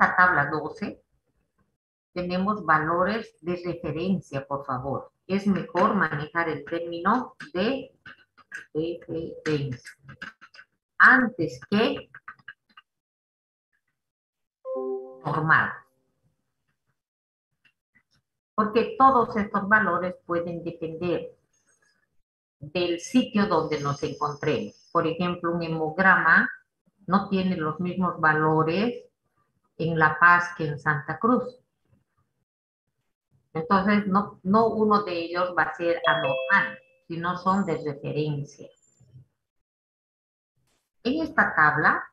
esta tabla 12 tenemos valores de referencia, por favor. Es mejor manejar el término de referencia antes que normal. Porque todos estos valores pueden depender del sitio donde nos encontremos. Por ejemplo, un hemograma no tiene los mismos valores en La Paz que en Santa Cruz. Entonces, no uno de ellos va a ser anormal, sino son de referencia. En esta tabla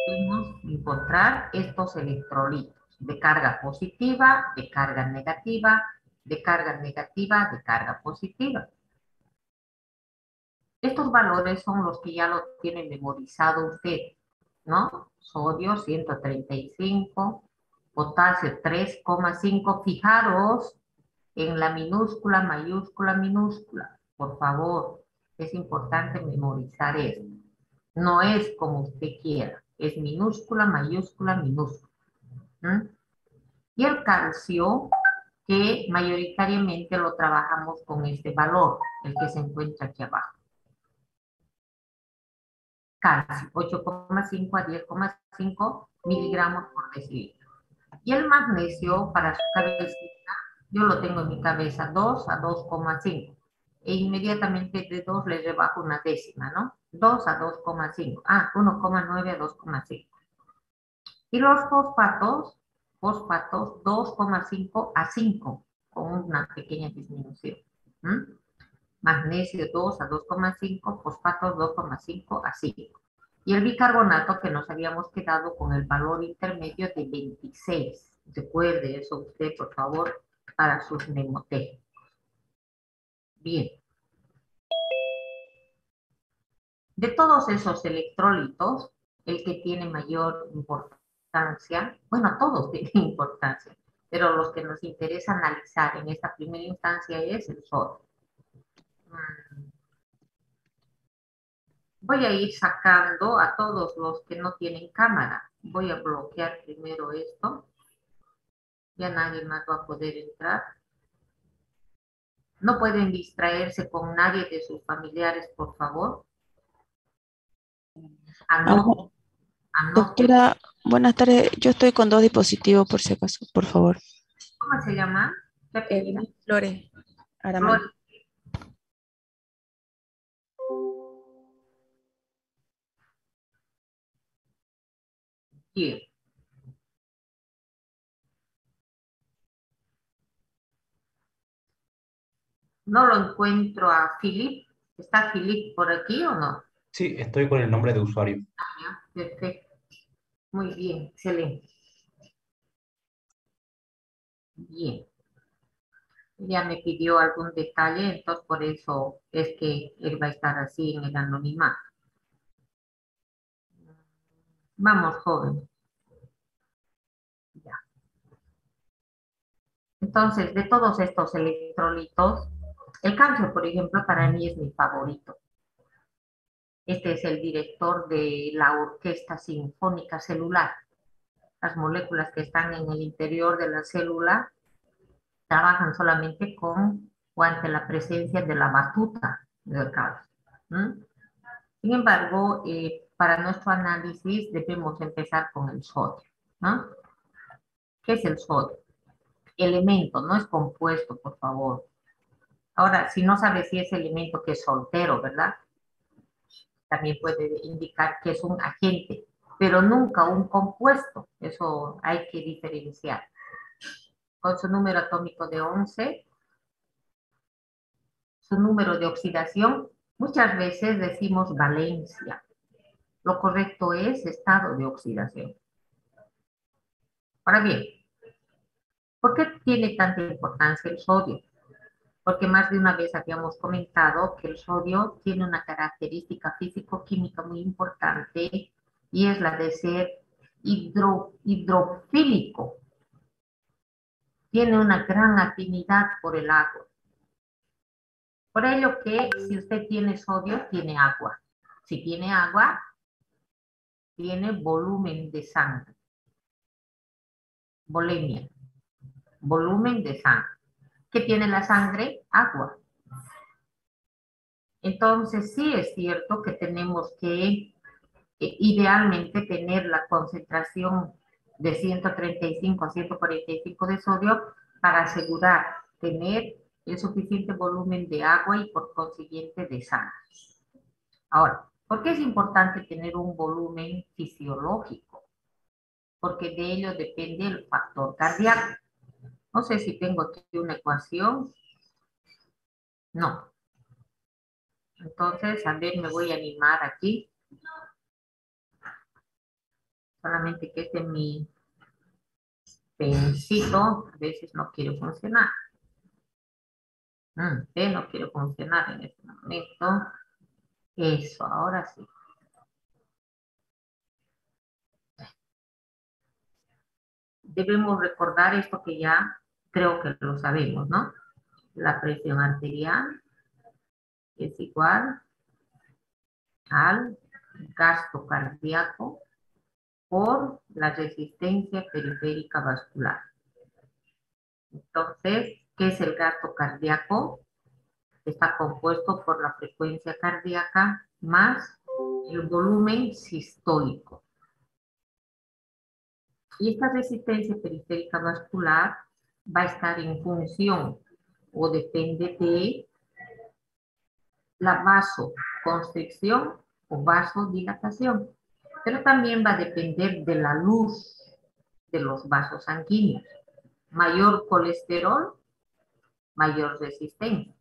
podemos encontrar estos electrolitos de carga positiva, de carga negativa, de carga negativa, de carga positiva. Estos valores son los que ya lo tiene memorizado usted, ¿no? Sodio 135, potasio 3,5. Fijaros en la minúscula, mayúscula, minúscula. Por favor, es importante memorizar esto. No es como usted quiera, es minúscula, mayúscula, minúscula. ¿Mm? Y el calcio, que mayoritariamente lo trabajamos con este valor, el que se encuentra aquí abajo. Calcio, 8,5 a 10,5 miligramos por decilitro. Y el magnesio, para su cabecita, yo lo tengo en mi cabeza, 2 a 2,5. E inmediatamente de 2 le rebajo una décima, ¿no? 2 a 2,5. 1,9 a 2,5. Y los fosfatos 2,5 a 5, con una pequeña disminución. ¿Mm? Magnesio 2 a 2,5, fosfatos 2,5 a 5. Y el bicarbonato, que nos habíamos quedado con el valor intermedio de 26. Recuerde eso usted, por favor, para sus mnemotécnicos. Bien. De todos esos electrolitos, el que tiene mayor importancia, bueno, todos tienen importancia, pero los que nos interesa analizar en esta primera instancia es el sodio. Voy a ir sacando a todos los que no tienen cámara. Voy a bloquear primero esto. Ya nadie más va a poder entrar. No pueden distraerse con nadie de sus familiares, por favor. Anoten, anoten. Doctora, buenas tardes. Yo estoy con dos dispositivos por si acaso, por favor. ¿Cómo se llama? ¿Qué apellida? Flores, Aramán. Flor. Bien. No lo encuentro a Philip. ¿Está Philip por aquí o no? Sí, estoy con el nombre de usuario. Ya, perfecto. Muy bien, excelente. Bien. Ya me pidió algún detalle, entonces por eso es que él va a estar así en el anonimato. Vamos, joven. Ya. Entonces, de todos estos electrolitos, el calcio, por ejemplo, para mí es mi favorito. Este es el director de la orquesta sinfónica celular. Las moléculas que están en el interior de la célula trabajan solamente con o ante la presencia de la batuta del calcio. ¿Mm? Sin embargo, para nuestro análisis debemos empezar con el sodio, ¿no? ¿Qué es el sodio? Elemento, no es compuesto, por favor. Ahora, si no sabe si es elemento que es soltero, ¿verdad? También puede indicar que es un agente, pero nunca un compuesto. Eso hay que diferenciar. Con su número atómico de 11, su número de oxidación, muchas veces decimos valencia. Lo correcto es estado de oxidación. Ahora bien, ¿por qué tiene tanta importancia el sodio? Porque más de una vez habíamos comentado que el sodio tiene una característica físico-química muy importante y es la de ser hidrofílico. Tiene una gran afinidad por el agua. Por ello que si usted tiene sodio, tiene agua. Si tiene agua, tiene volumen de sangre. Volemia, volumen de sangre. ¿Qué tiene la sangre? Agua. Entonces, sí es cierto que tenemos que idealmente tener la concentración de 135 a 145 de sodio para asegurar tener el suficiente volumen de agua y por consiguiente de sangre. Ahora, ¿por qué es importante tener un volumen fisiológico? Porque de ello depende el factor cardíaco. No sé si tengo aquí una ecuación. No. Entonces, a ver, me voy a animar aquí. Solamente que este es mi pencito, a veces no quiere funcionar. No quiere funcionar en este momento. Eso, ahora sí. Debemos recordar esto que ya creo que lo sabemos, ¿no? La presión arterial es igual al gasto cardíaco por la resistencia periférica vascular. Entonces, ¿qué es el gasto cardíaco? Está compuesto por la frecuencia cardíaca más el volumen sistólico. Y esta resistencia periférica vascular va a estar en función o depende de la vasoconstricción o vasodilatación, pero también va a depender de la luz de los vasos sanguíneos. Mayor colesterol, mayor resistencia.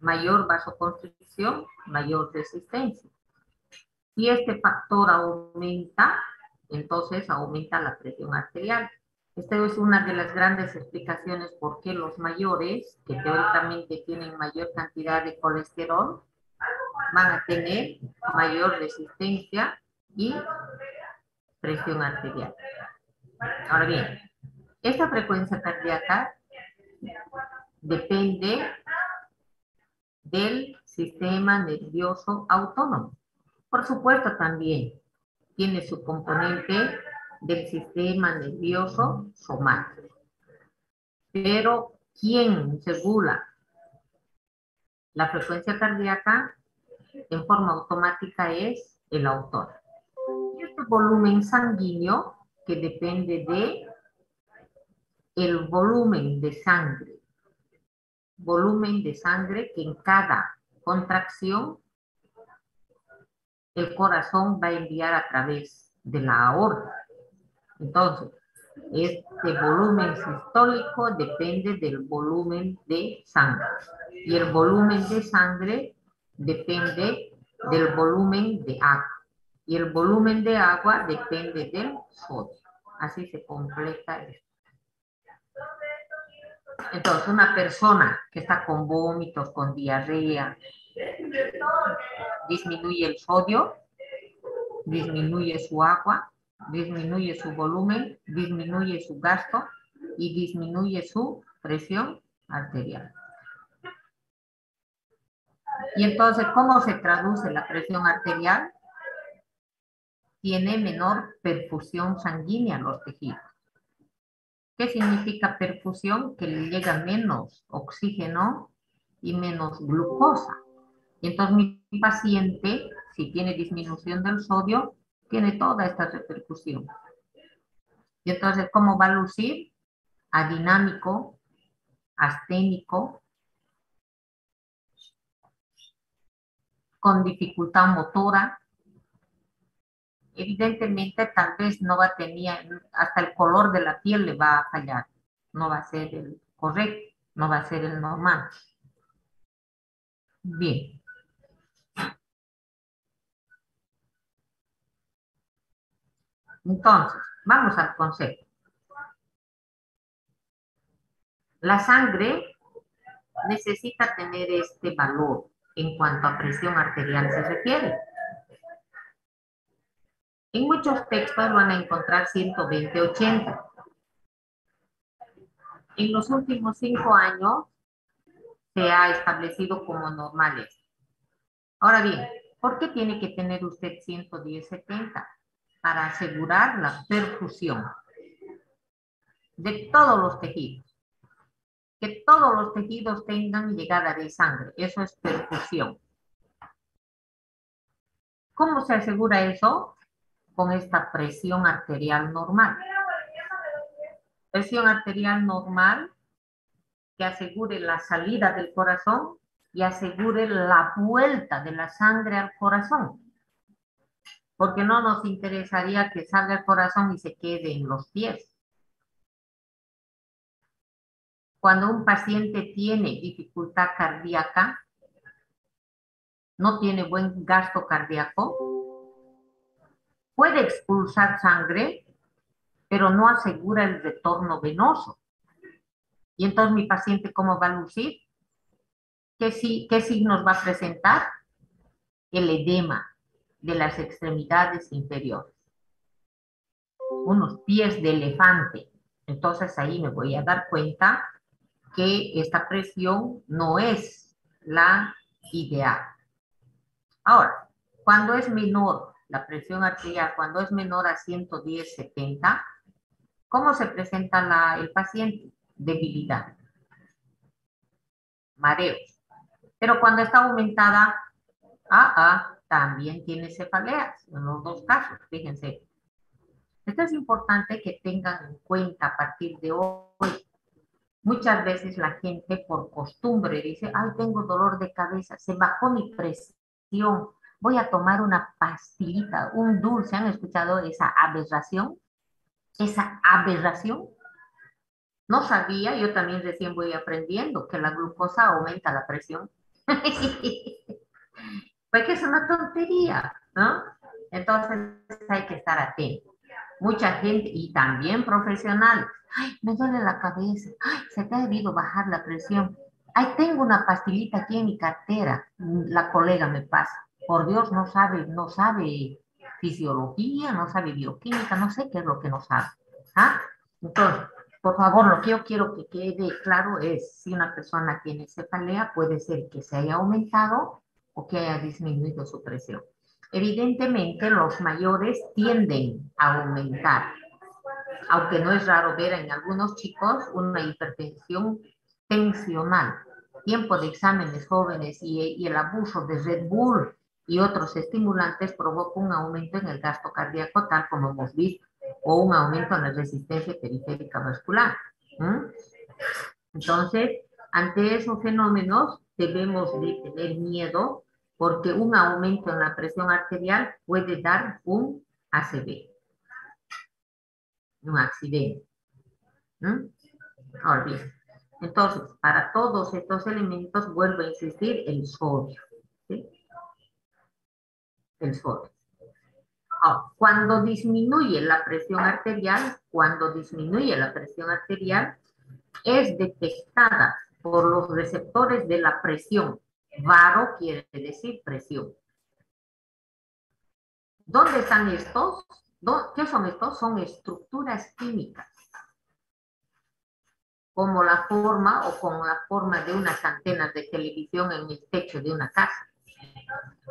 Mayor vasoconstricción, mayor resistencia. Si este factor aumenta, entonces aumenta la presión arterial. Esta es una de las grandes explicaciones por qué los mayores, que teóricamente tienen mayor cantidad de colesterol, van a tener mayor resistencia y presión arterial. Ahora bien, esta frecuencia cardíaca depende del sistema nervioso autónomo. Por supuesto, también tiene su componente del sistema nervioso somático. Pero, ¿quién regula la frecuencia cardíaca en forma automática? Es el autor. Y este volumen sanguíneo, que depende de el volumen de sangre que en cada contracción el corazón va a enviar a través de la aorta. Entonces, este volumen sistólico depende del volumen de sangre. Y el volumen de sangre depende del volumen de agua. Y el volumen de agua depende del sodio. Así se completa esto. Entonces, una persona que está con vómitos, con diarrea, disminuye el sodio, disminuye su agua, disminuye su volumen, disminuye su gasto y disminuye su presión arterial. Y entonces, ¿cómo se traduce la presión arterial? Tiene menor perfusión sanguínea a los tejidos. ¿Qué significa perfusión? Que le llega menos oxígeno y menos glucosa. Y entonces mi paciente, si tiene disminución del sodio, tiene toda esta repercusión. Y entonces, ¿cómo va a lucir? Adinámico, asténico, con dificultad motora. Evidentemente, tal vez no va a tener, hasta el color de la piel le va a fallar. No va a ser el correcto, no va a ser el normal. Bien. Entonces, vamos al concepto. La sangre necesita tener este valor en cuanto a presión arterial se refiere. En muchos textos van a encontrar 120/80. En los últimos 5 años se ha establecido como normales. Ahora bien, ¿por qué tiene que tener usted 110/70? para asegurar la perfusión de todos los tejidos. Que todos los tejidos tengan llegada de sangre. Eso es perfusión. ¿Cómo se asegura eso? Con esta presión arterial normal. Presión arterial normal que asegure la salida del corazón y asegure la vuelta de la sangre al corazón. Porque no nos interesaría que salga el corazón y se quede en los pies. Cuando un paciente tiene dificultad cardíaca, no tiene buen gasto cardíaco, puede expulsar sangre, pero no asegura el retorno venoso. Y entonces mi paciente, ¿cómo va a lucir? ¿Qué signos va a presentar? El edema de las extremidades inferiores. Unos pies de elefante. Entonces ahí me voy a dar cuenta que esta presión no es la ideal. Ahora, cuando es menor la presión arterial, cuando es menor a 110/70, ¿cómo se presenta el paciente? Debilidad, mareos. Pero cuando está aumentada, también tiene cefaleas, en los dos casos, fíjense. Esto es importante que tengan en cuenta a partir de hoy. Muchas veces la gente por costumbre dice, ay, tengo dolor de cabeza, se bajó mi presión, voy a tomar una pastillita, un dulce. ¿Han escuchado esa aberración? Esa aberración. No sabía, yo también recién voy aprendiendo que la glucosa aumenta la presión. Pues que es una tontería, ¿no? Entonces hay que estar atento. Mucha gente, y también profesionales, ay, me duele la cabeza, ay, se te ha debido bajar la presión, ay, tengo una pastillita aquí en mi cartera, la colega me pasa, por Dios, no sabe fisiología, no sabe bioquímica, no sé qué es lo que no sabe, ¿ah? Entonces, por favor, lo que yo quiero que quede claro es, si una persona tiene cefalea, puede ser que se haya aumentado o que haya disminuido su presión. Evidentemente, los mayores tienden a aumentar, aunque no es raro ver en algunos chicos una hipertensión tensional. Tiempo de exámenes jóvenes y el abuso de Red Bull y otros estimulantes provoca un aumento en el gasto cardíaco, tal como hemos visto, o un aumento en la resistencia periférica vascular. Entonces, ante esos fenómenos debemos de tener miedo, porque un aumento en la presión arterial puede dar un ACV, un accidente. Ahora bien, entonces, para todos estos elementos, vuelvo a insistir, el sodio. ¿Sí? El sodio. Ahora, cuando disminuye la presión arterial, es detectada por los receptores de la presión. Varo quiere decir presión. ¿Dónde están estos? ¿Qué son estos? Son estructuras químicas, como la forma de unas antenas de televisión en el techo de una casa.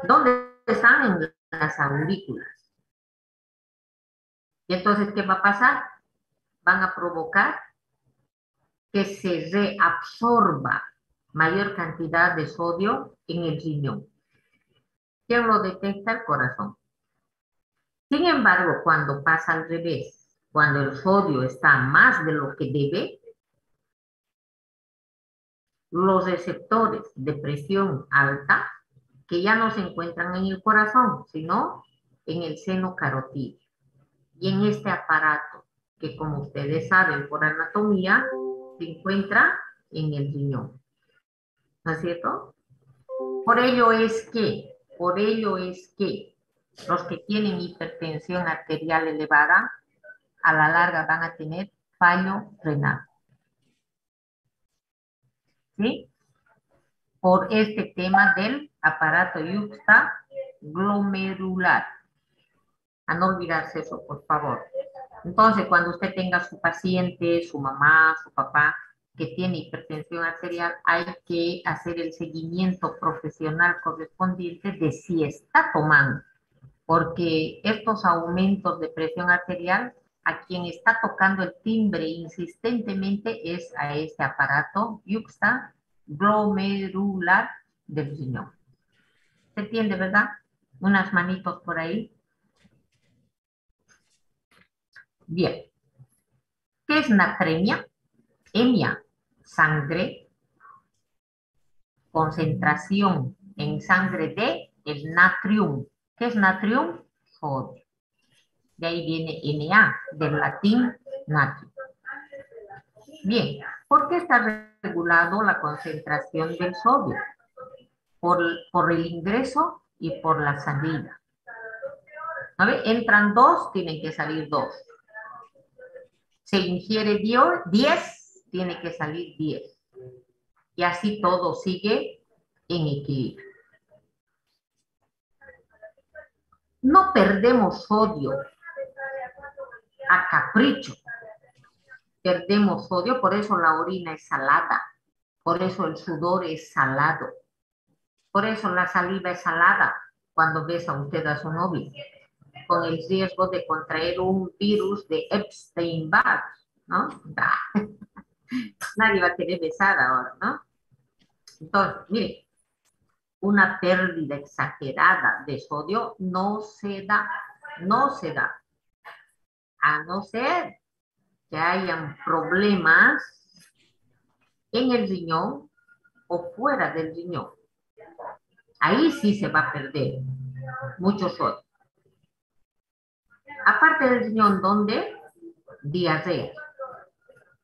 ¿Dónde están? En las aurículas. Y entonces, ¿qué va a pasar? Van a provocar que se reabsorba mayor cantidad de sodio en el riñón. ¿Quién lo detecta? El corazón. Sin embargo, cuando pasa al revés, cuando el sodio está más de lo que debe, los receptores de presión alta, que ya no se encuentran en el corazón, sino en el seno carotídeo. Y en este aparato, que como ustedes saben por anatomía, se encuentra en el riñón. ¿No es cierto? Por ello es que los que tienen hipertensión arterial elevada, a la larga van a tener fallo renal. ¿Sí? Por este tema del aparato yuxtaglomerular. A no olvidarse eso, por favor. Entonces, cuando usted tenga su paciente, su mamá, su papá, que tiene hipertensión arterial, hay que hacer el seguimiento profesional correspondiente de si está tomando porque estos aumentos de presión arterial, a quien está tocando el timbre insistentemente es a este aparato yuxtaglomerular del riñón. ¿Se entiende, verdad? Unas manitos por ahí. Bien. ¿Qué es natremia? Emia, sangre, concentración en sangre de el natrium. ¿Qué es natrium? Sodio. De ahí viene Na, del latín natrio. Bien, ¿por qué está regulado la concentración del sodio? Por el ingreso y por la salida. ¿No ve? Entran 2, tienen que salir 2. Se ingiere 10, tiene que salir 10. Y así todo sigue en equilibrio. No perdemos sodio a capricho. Perdemos sodio, por eso la orina es salada, por eso el sudor es salado, por eso la saliva es salada cuando besa usted a su novio, con el riesgo de contraer un virus de Epstein-Barr, ¿no? Nadie va a querer besar ahora, ¿no? Entonces, mire, una pérdida exagerada de sodio no se da, a no ser que hayan problemas en el riñón o fuera del riñón. Ahí sí se va a perder mucho sodio. Aparte del riñón, ¿dónde? Diarrea,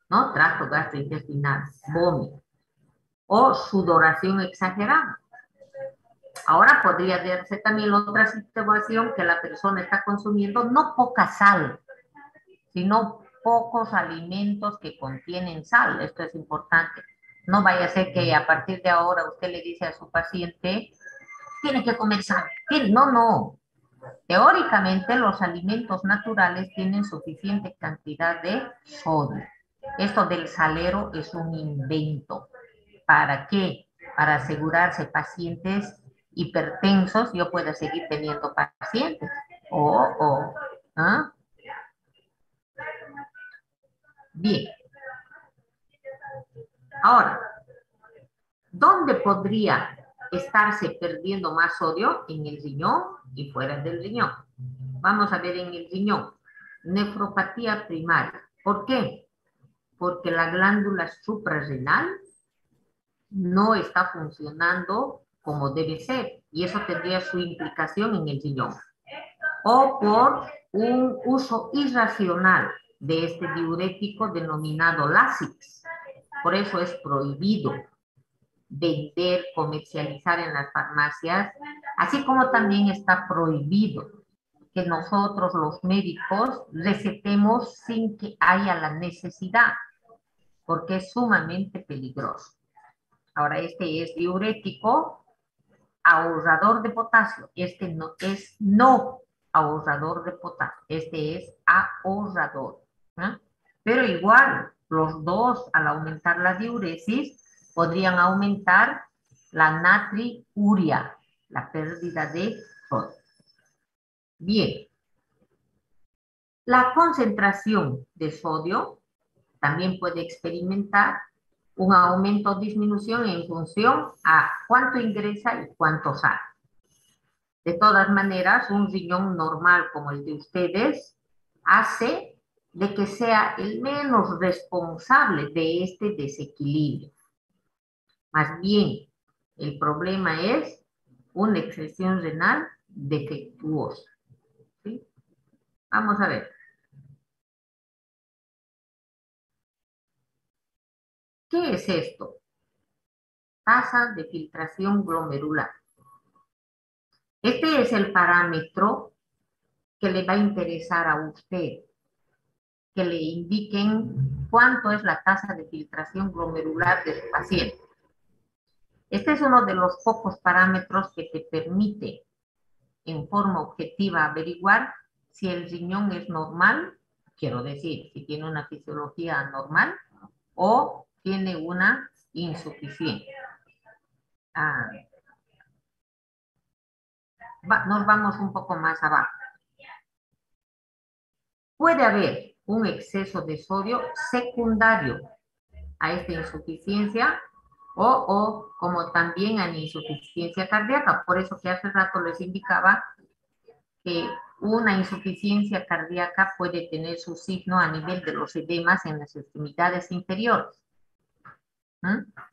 ¿no? Tracto gastrointestinal, vómito o sudoración exagerada. Ahora podría darse también otra situación que la persona está consumiendo no poca sal, sino pocos alimentos que contienen sal. Esto es importante. No vaya a ser que a partir de ahora usted le dice a su paciente, tiene que comer sal. No. Teóricamente los alimentos naturales tienen suficiente cantidad de sodio. Esto del salero es un invento. ¿Para qué? Para asegurarse pacientes hipertensos, yo pueda seguir teniendo pacientes. ¿Ah? Bien. Ahora, ¿dónde podría estarse perdiendo más sodio? En el riñón y fuera del riñón. Vamos a ver en el riñón. Nefropatía primaria. ¿Por qué? Porque la glándula suprarrenal no está funcionando como debe ser y eso tendría su implicación en el riñón. O por un uso irracional de este diurético denominado Lasix. Por eso es prohibido vender, comercializar en las farmacias, así como también está prohibido que nosotros los médicos recetemos sin que haya la necesidad, porque es sumamente peligroso. Ahora, este es diurético, ahorrador de potasio. Este no es ahorrador de potasio. Este es ahorrador. ¿Eh? Pero igual, los dos, al aumentar la diuresis, podrían aumentar la natriuria, la pérdida de sodio. Bien. La concentración de sodio también puede experimentar un aumento o disminución en función a cuánto ingresa y cuánto sale. De todas maneras, un riñón normal como el de ustedes hace de que sea el menos responsable de este desequilibrio. Más bien, el problema es una excreción renal defectuosa. ¿Sí? Vamos a ver. ¿Qué es esto? Tasa de filtración glomerular. Este es el parámetro que le va a interesar a usted, que le indiquen cuánto es la tasa de filtración glomerular de su paciente. Este es uno de los pocos parámetros que te permite en forma objetiva averiguar si el riñón es normal, quiero decir, si tiene una fisiología normal o tiene una insuficiencia. Nos vamos un poco más abajo. Puede haber un exceso de sodio secundario a esta insuficiencia o como también a la insuficiencia cardíaca. Por eso que hace rato les indicaba que una insuficiencia cardíaca puede tener su signo a nivel de los edemas en las extremidades inferiores.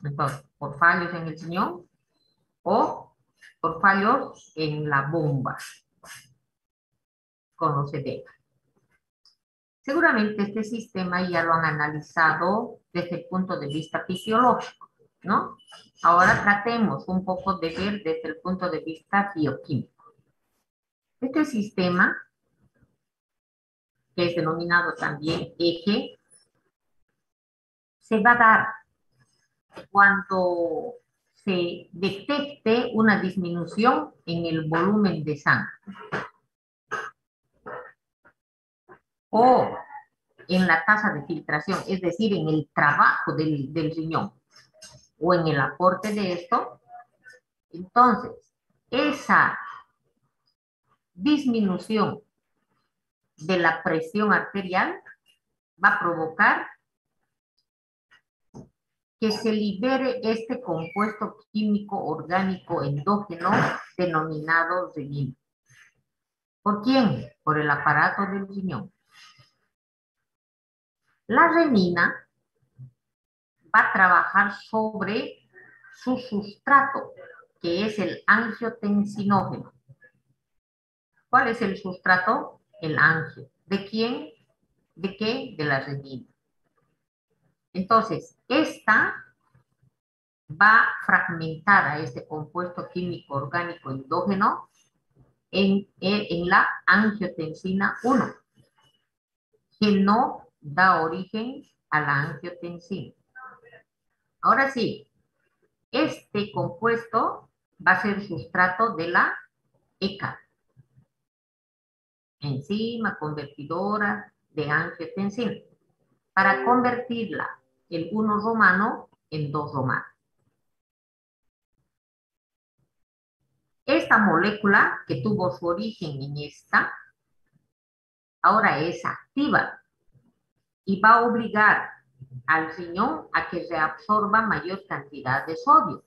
Entonces, por fallos en el riñón o por fallos en la bomba con los edemas. Seguramente este sistema ya lo han analizado desde el punto de vista fisiológico, ¿no? Ahora tratemos un poco de ver desde el punto de vista bioquímico. Este sistema, que es denominado también eje, se va a dar cuando se detecte una disminución en el volumen de sangre o en la tasa de filtración, es decir, en el trabajo del riñón o en el aporte de esto. Entonces, esa disminución de la presión arterial va a provocar que se libere este compuesto químico orgánico endógeno denominado renina. ¿Por quién? Por el aparato del riñón. La renina va a trabajar sobre su sustrato, que es el angiotensinógeno. ¿Cuál es el sustrato? El angio. ¿De quién? ¿De qué? De la renina. Entonces, esta va a fragmentar a este compuesto químico orgánico endógeno en la angiotensina 1, que no da origen a la angiotensina. Ahora sí, este compuesto va a ser sustrato de la ECA, enzima convertidora de angiotensina, para convertirla el 1 romano en 2 romano. Esta molécula que tuvo su origen en esta, ahora es activa y va a obligar al riñón a que reabsorba mayor cantidad de sodio.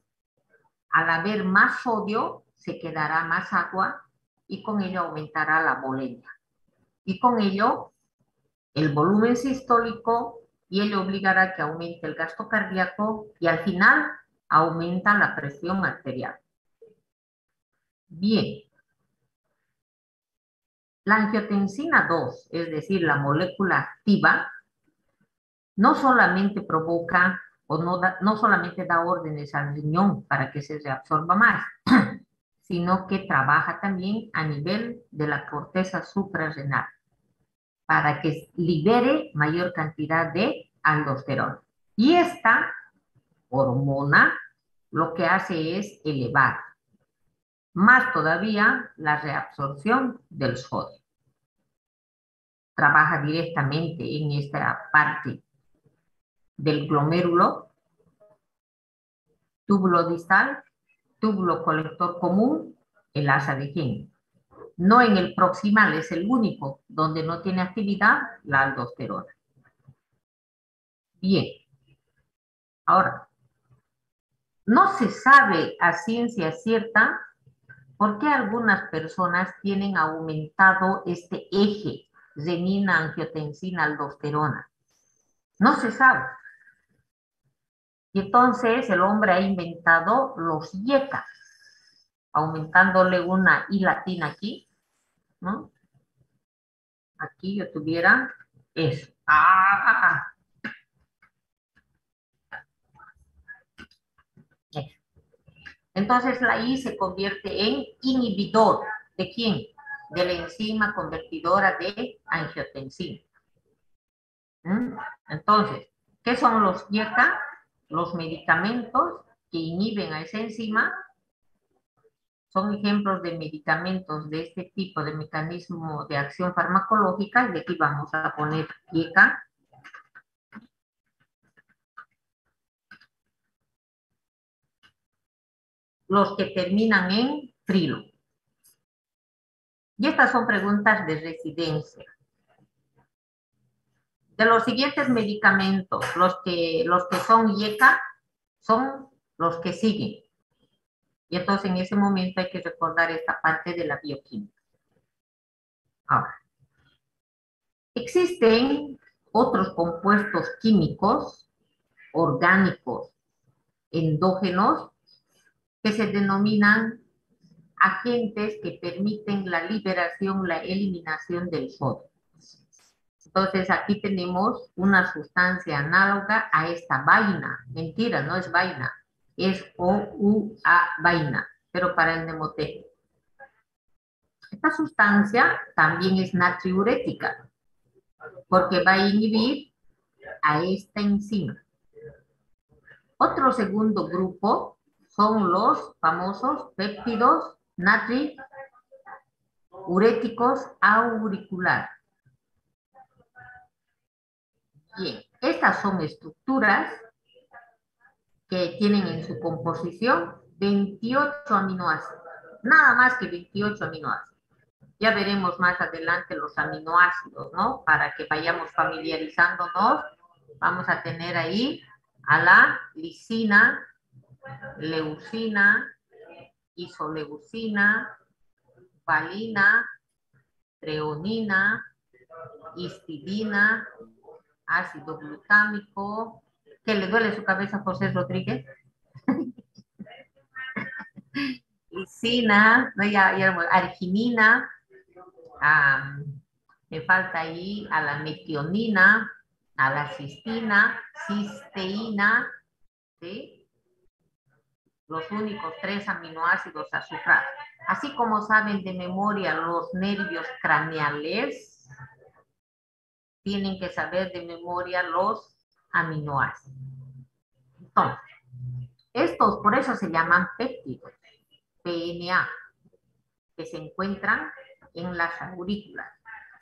Al haber más sodio, se quedará más agua y con ello aumentará la volemia. Y con ello, el volumen sistólico, y ello obligará a que aumente el gasto cardíaco y al final aumenta la presión arterial. Bien. La angiotensina 2, es decir, la molécula activa, no solamente provoca o no solamente da órdenes al riñón para que se reabsorba más, sino que trabaja también a nivel de la corteza suprarrenal para que libere mayor cantidad de aldosterona. Y esta hormona lo que hace es elevar más todavía la reabsorción del sodio. Trabaja directamente en esta parte del glomérulo, túbulo distal, túbulo colector común, el asa de Henle. No en el proximal, es el único donde no tiene actividad la aldosterona. Bien, ahora, no se sabe a ciencia cierta por qué algunas personas tienen aumentado este eje renina, angiotensina, aldosterona. No se sabe. Y entonces el hombre ha inventado los IECA, aumentándole una I latina aquí, ¿no? Aquí yo tuviera eso. ¡Ah! Eso. Entonces la I se convierte en inhibidor. ¿De quién? De la enzima convertidora de angiotensina. Entonces, ¿qué son los IECA? Los medicamentos que inhiben a esa enzima. Son ejemplos de medicamentos de este tipo de mecanismo de acción farmacológica, y de aquí vamos a poner IECA. Los que terminan en trilo. Y estas son preguntas de residencia. De los siguientes medicamentos, los que son IECA son los que siguen. Y entonces en ese momento hay que recordar esta parte de la bioquímica. Ahora, existen otros compuestos químicos, orgánicos, endógenos, que se denominan agentes que permiten la liberación, la eliminación del sodio. Entonces aquí tenemos una sustancia análoga a esta vaina. Mentira, no es vaina, es OUA vaina, pero para el mnemotecnia. Esta sustancia también es natriurética, porque va a inhibir a esta enzima. Otro segundo grupo son los famosos péptidos natriuréticos auriculares. Bien, estas son estructuras que tienen en su composición 28 aminoácidos, nada más que 28 aminoácidos. Ya veremos más adelante los aminoácidos, ¿no? Para que vayamos familiarizándonos, vamos a tener ahí a la lisina, leucina, isoleucina, valina, treonina, histidina, ácido glutámico. ¿Qué le duele su cabeza a José Rodríguez? Lisina, ¿no? Ya arginina, me falta ahí a la metionina, a la cistina, cisteína, ¿sí? Los únicos 3 aminoácidos azufrados. Así como saben de memoria los nervios craneales, tienen que saber de memoria los aminoácidos. Entonces, estos por eso se llaman péptidos, PNA, que se encuentran en las aurículas.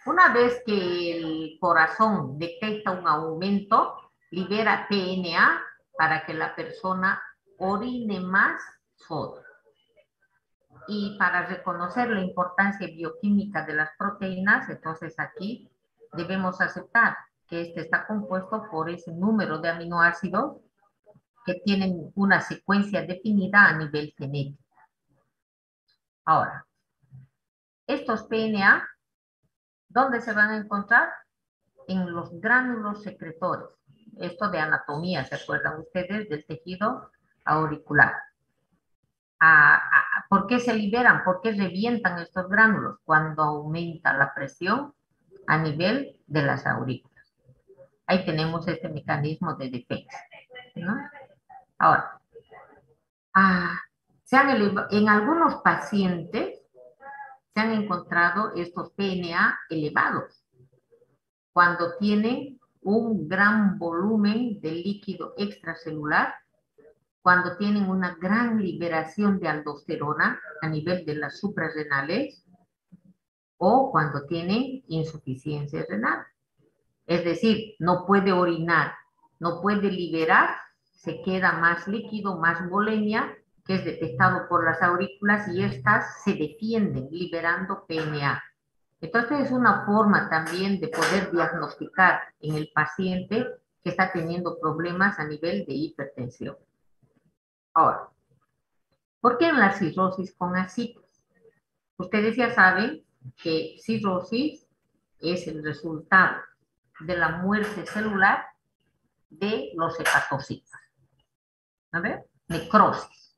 Una vez que el corazón detecta un aumento, libera PNA para que la persona orine más sodio. Y para reconocer la importancia bioquímica de las proteínas, entonces aquí debemos aceptar que este está compuesto por ese número de aminoácidos que tienen una secuencia definida a nivel genético. Ahora, estos PNA, ¿dónde se van a encontrar? En los gránulos secretores. Esto de anatomía, ¿se acuerdan ustedes? Del tejido auricular. ¿Por qué se liberan? ¿Por qué revientan estos gránulos? Cuando aumenta la presión a nivel de las aurículas. Ahí tenemos este mecanismo de defensa, ¿no? Ahora, en algunos pacientes se han encontrado estos PNA elevados cuando tienen un gran volumen de líquido extracelular, cuando tienen una gran liberación de aldosterona a nivel de las suprarrenales o cuando tienen insuficiencia renal. Es decir, no puede orinar, no puede liberar, se queda más líquido, más volemia, que es detectado por las aurículas y estas se defienden liberando PNA. Entonces es una forma también de poder diagnosticar en el paciente que está teniendo problemas a nivel de hipertensión. Ahora, ¿por qué en la cirrosis con ascites? Ustedes ya saben que cirrosis es el resultado de la muerte celular de los hepatocitos. A ver, necrosis.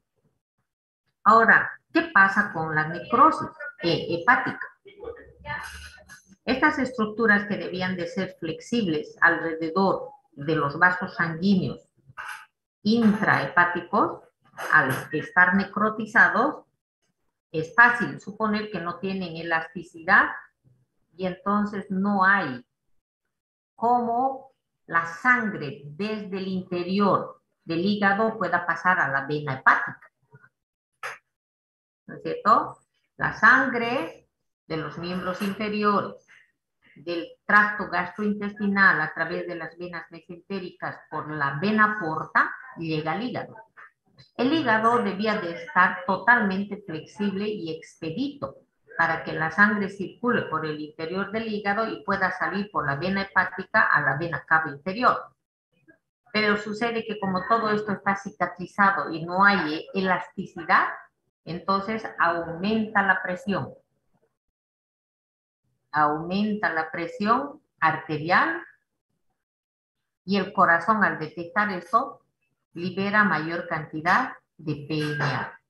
Ahora, ¿qué pasa con la necrosis hepática? Estas estructuras que debían de ser flexibles alrededor de los vasos sanguíneos intrahepáticos, al estar necrotizados, es fácil suponer que no tienen elasticidad y entonces no hay cómo la sangre desde el interior del hígado pueda pasar a la vena hepática. ¿No es cierto? La sangre de los miembros inferiores, del tracto gastrointestinal a través de las venas mesentéricas por la vena porta, llega al hígado. El hígado debía de estar totalmente flexible y expedito para que la sangre circule por el interior del hígado y pueda salir por la vena hepática a la vena cava inferior. Pero sucede que como todo esto está cicatrizado y no hay elasticidad, entonces aumenta la presión. Aumenta la presión arterial y el corazón, al detectar esto, libera mayor cantidad de PNA.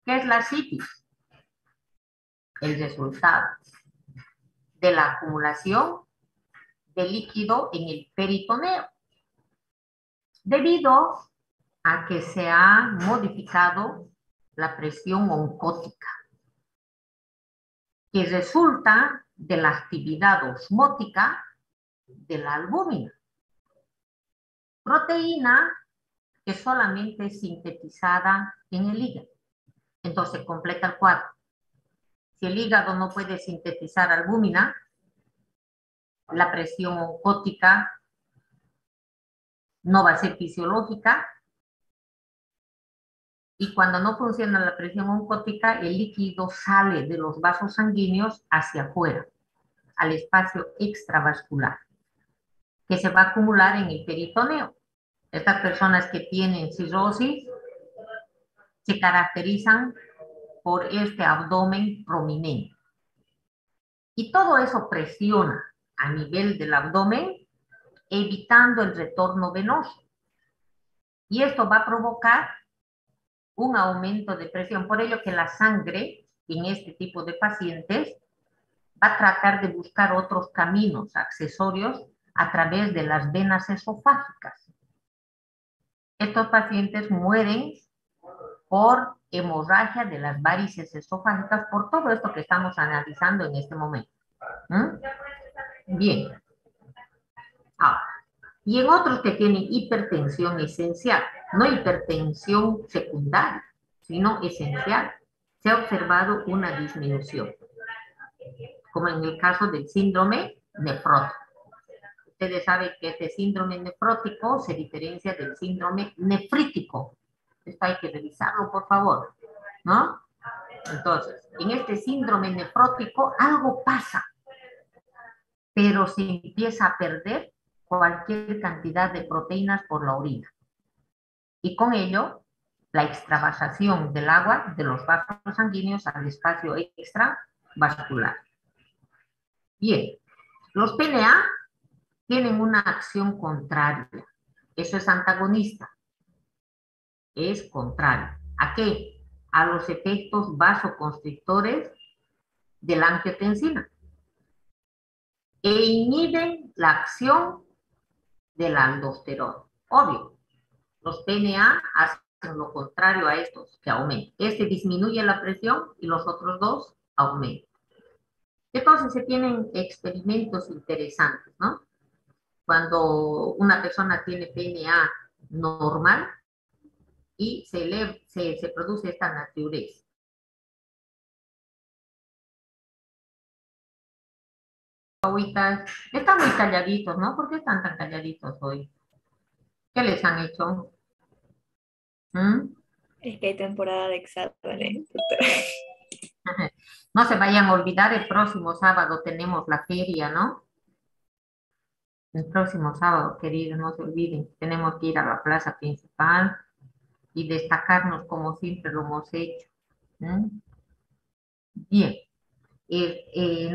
¿Qué es la citis? El resultado de la acumulación de líquido en el peritoneo, debido a que se ha modificado la presión oncótica, que resulta de la actividad osmótica de la albúmina, proteína que solamente es sintetizada en el hígado. Entonces completa el cuadro. Si el hígado no puede sintetizar albúmina, la presión oncótica no va a ser fisiológica, y cuando no funciona la presión oncótica, el líquido sale de los vasos sanguíneos hacia afuera, al espacio extravascular, que se va a acumular en el peritoneo. Estas personas que tienen cirrosis se caracterizan por este abdomen prominente. Y todo eso presiona a nivel del abdomen, evitando el retorno venoso. Y esto va a provocar un aumento de presión. Por ello que la sangre en este tipo de pacientes va a tratar de buscar otros caminos accesorios a través de las venas esofágicas. Estos pacientes mueren por hemorragia de las varices esofágicas por todo esto que estamos analizando en este momento. Bien. Ahora, y en otros que tienen hipertensión esencial, no hipertensión secundaria, sino esencial, se ha observado una disminución, como en el caso del síndrome nefrótico. Ustedes saben que este síndrome nefrótico se diferencia del síndrome nefrítico. Esto hay que revisarlo, por favor, ¿no? Entonces, en este síndrome nefrótico algo pasa, pero se empieza a perder cualquier cantidad de proteínas por la orina. Y con ello, la extravasación del agua de los vasos sanguíneos al espacio extravascular. Bien, los PNA tienen una acción contraria. Eso es antagonista. Es contrario. ¿A qué? A los efectos vasoconstrictores de la angiotensina. E inhiben la acción de la aldosterona. Obvio, los PNA hacen lo contrario a estos, que aumentan. Este disminuye la presión y los otros dos aumentan. Entonces se tienen experimentos interesantes, ¿no? Cuando una persona tiene PNA normal y se produce esta natriuresis. Ahorita están muy calladitos, ¿no? ¿Por qué están tan calladitos hoy? ¿Qué les han hecho? Es que hay temporada de exámenes, doctora. No se vayan a olvidar, el próximo sábado tenemos la feria, ¿no? El próximo sábado, queridos, no se olviden, tenemos que ir a la plaza principal y destacarnos como siempre lo hemos hecho. Bien,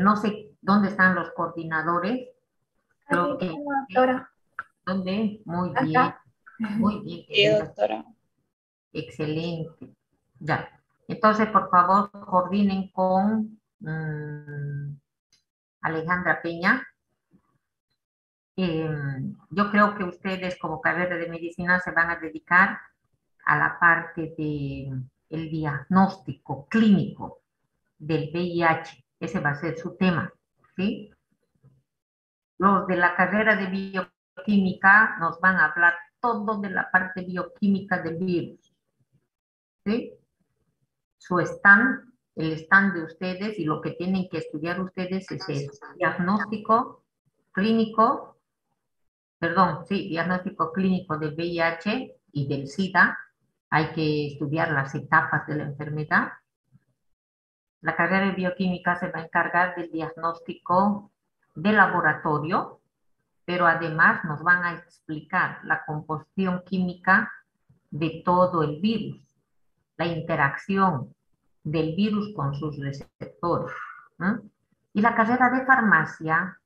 no sé dónde están los coordinadores. Creo que, Doctora. ¿dónde? Muy bien, muy bien. Sí, doctora. Excelente. Ya. Entonces, por favor, coordinen con Alejandra Peña. Yo creo que ustedes como carrera de medicina se van a dedicar a la parte del diagnóstico clínico del VIH. Ese va a ser su tema, ¿sí? Los de la carrera de bioquímica nos van a hablar todo de la parte bioquímica del virus, ¿sí? Su stand, el stand de ustedes y lo que tienen que estudiar ustedes es el diagnóstico clínico, diagnóstico clínico del VIH y del SIDA. Hay que estudiar las etapas de la enfermedad. La carrera de bioquímica se va a encargar del diagnóstico de laboratorio, pero además nos van a explicar la composición química de todo el virus, la interacción del virus con sus receptores. ¿No? Y la carrera de farmacia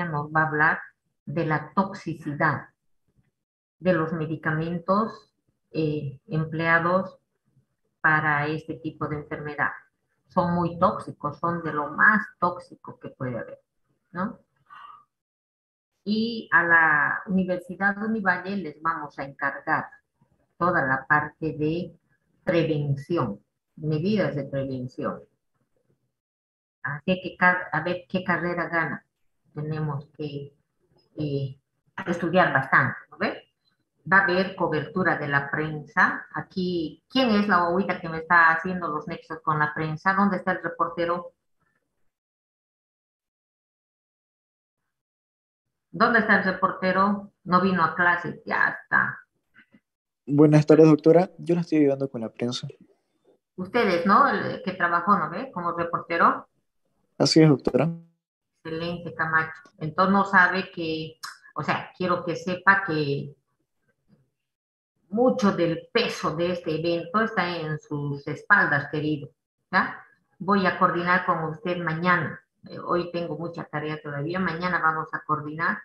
nos va a hablar de la toxicidad de los medicamentos empleados para este tipo de enfermedad. Son muy tóxicos, son de lo más tóxico que puede haber, ¿no? Y a la Universidad de Univalle les vamos a encargar toda la parte de prevención, medidas de prevención. Así que a ver qué carrera gana. Tenemos que estudiar bastante, ¿no ves? Va a haber cobertura de la prensa. Aquí, ¿quién es la bobita que me está haciendo los nexos con la prensa? ¿Dónde está el reportero? ¿Dónde está el reportero? No vino a clase, ya está. Buenas tardes, doctora. Yo la estoy ayudando con la prensa. Ustedes, ¿no? El que trabajó, ¿no ve? Como reportero. Así es, doctora. Excelente, Camacho. Entonces no sabe que, o sea, quiero que sepa que mucho del peso de este evento está en sus espaldas, querido. ¿Ya? Voy a coordinar con usted mañana. Hoy tengo mucha tarea todavía. Mañana vamos a coordinar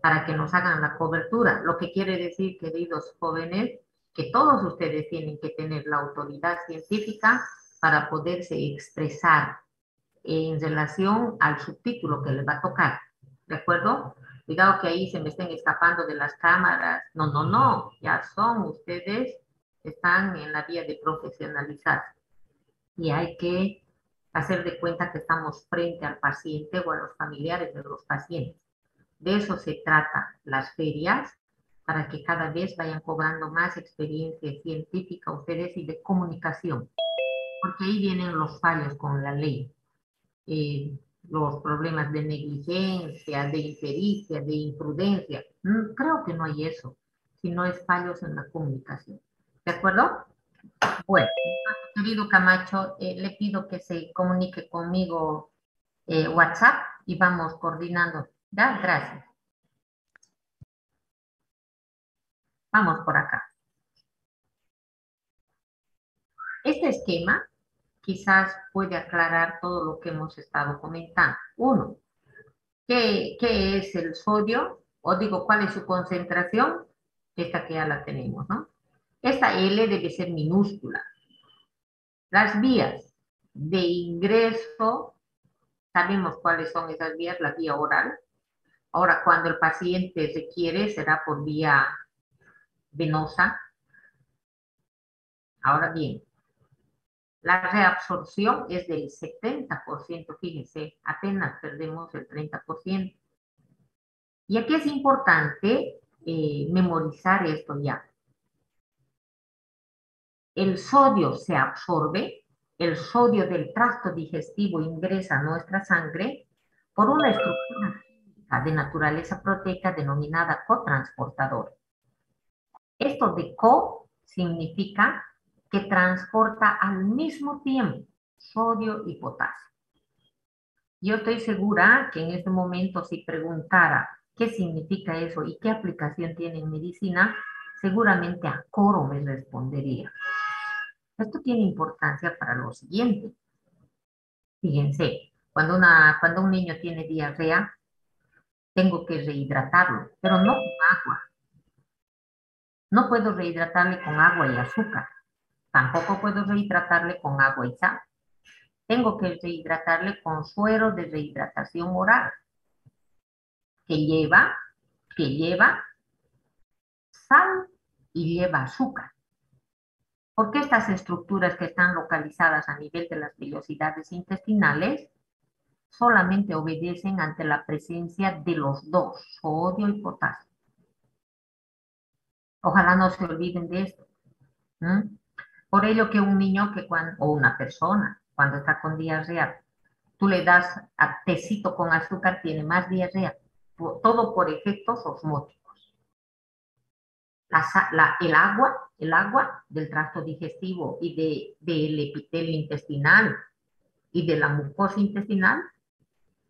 para que nos hagan la cobertura. Lo que quiere decir, queridos jóvenes, que todos ustedes tienen que tener la autoridad científica para poderse expresar en relación al subtítulo que les va a tocar. ¿De acuerdo? Cuidado que ahí se me estén escapando de las cámaras. No, no, no. Ya son ustedes, están en la vía de profesionalizar. Y hay que hacer de cuenta que estamos frente al paciente o a los familiares de los pacientes. De eso se trata las ferias, para que cada vez vayan cobrando más experiencia científica ustedes y de comunicación. Porque ahí vienen los fallos con la ley. Los problemas de negligencia, de impericia, de imprudencia. Creo que no hay eso, sino es fallos en la comunicación. ¿De acuerdo? Bueno, querido Camacho, le pido que se comunique conmigo WhatsApp y vamos coordinando. ¿Ya? Gracias. Vamos por acá. Este esquema quizás puede aclarar todo lo que hemos estado comentando. Uno, ¿qué es el sodio? O digo, ¿cuál es su concentración? Esta que ya la tenemos, ¿no? Esta L debe ser minúscula. Las vías de ingreso, sabemos cuáles son esas vías, la vía oral. Ahora, cuando el paciente requiere, será por vía venosa. Ahora bien, la reabsorción es del 70%, fíjense, apenas perdemos el 30%. Y aquí es importante memorizar esto ya. El sodio se absorbe, el sodio del tracto digestivo ingresa a nuestra sangre por una estructura química de naturaleza proteica denominada cotransportador. Esto de co significa que transporta al mismo tiempo sodio y potasio. Yo estoy segura que en este momento si preguntara qué significa eso y qué aplicación tiene en medicina, seguramente a coro me respondería. Esto tiene importancia para lo siguiente. Fíjense, cuando un niño tiene diarrea, tengo que rehidratarlo, pero no con agua. No puedo rehidratarle con agua y azúcar. Tampoco puedo rehidratarle con agua y sal. Tengo que rehidratarle con suero de rehidratación oral, que lleva sal y lleva azúcar. Porque estas estructuras que están localizadas a nivel de las vellosidades intestinales solamente obedecen ante la presencia de los dos, sodio y potasio. Ojalá no se olviden de esto. Por ello que un niño o una persona, cuando está con diarrea, tú le das a tecito con azúcar, tiene más diarrea. Todo por efectos osmóticos. el agua del tracto digestivo y del epitelio intestinal y de la mucosa intestinal,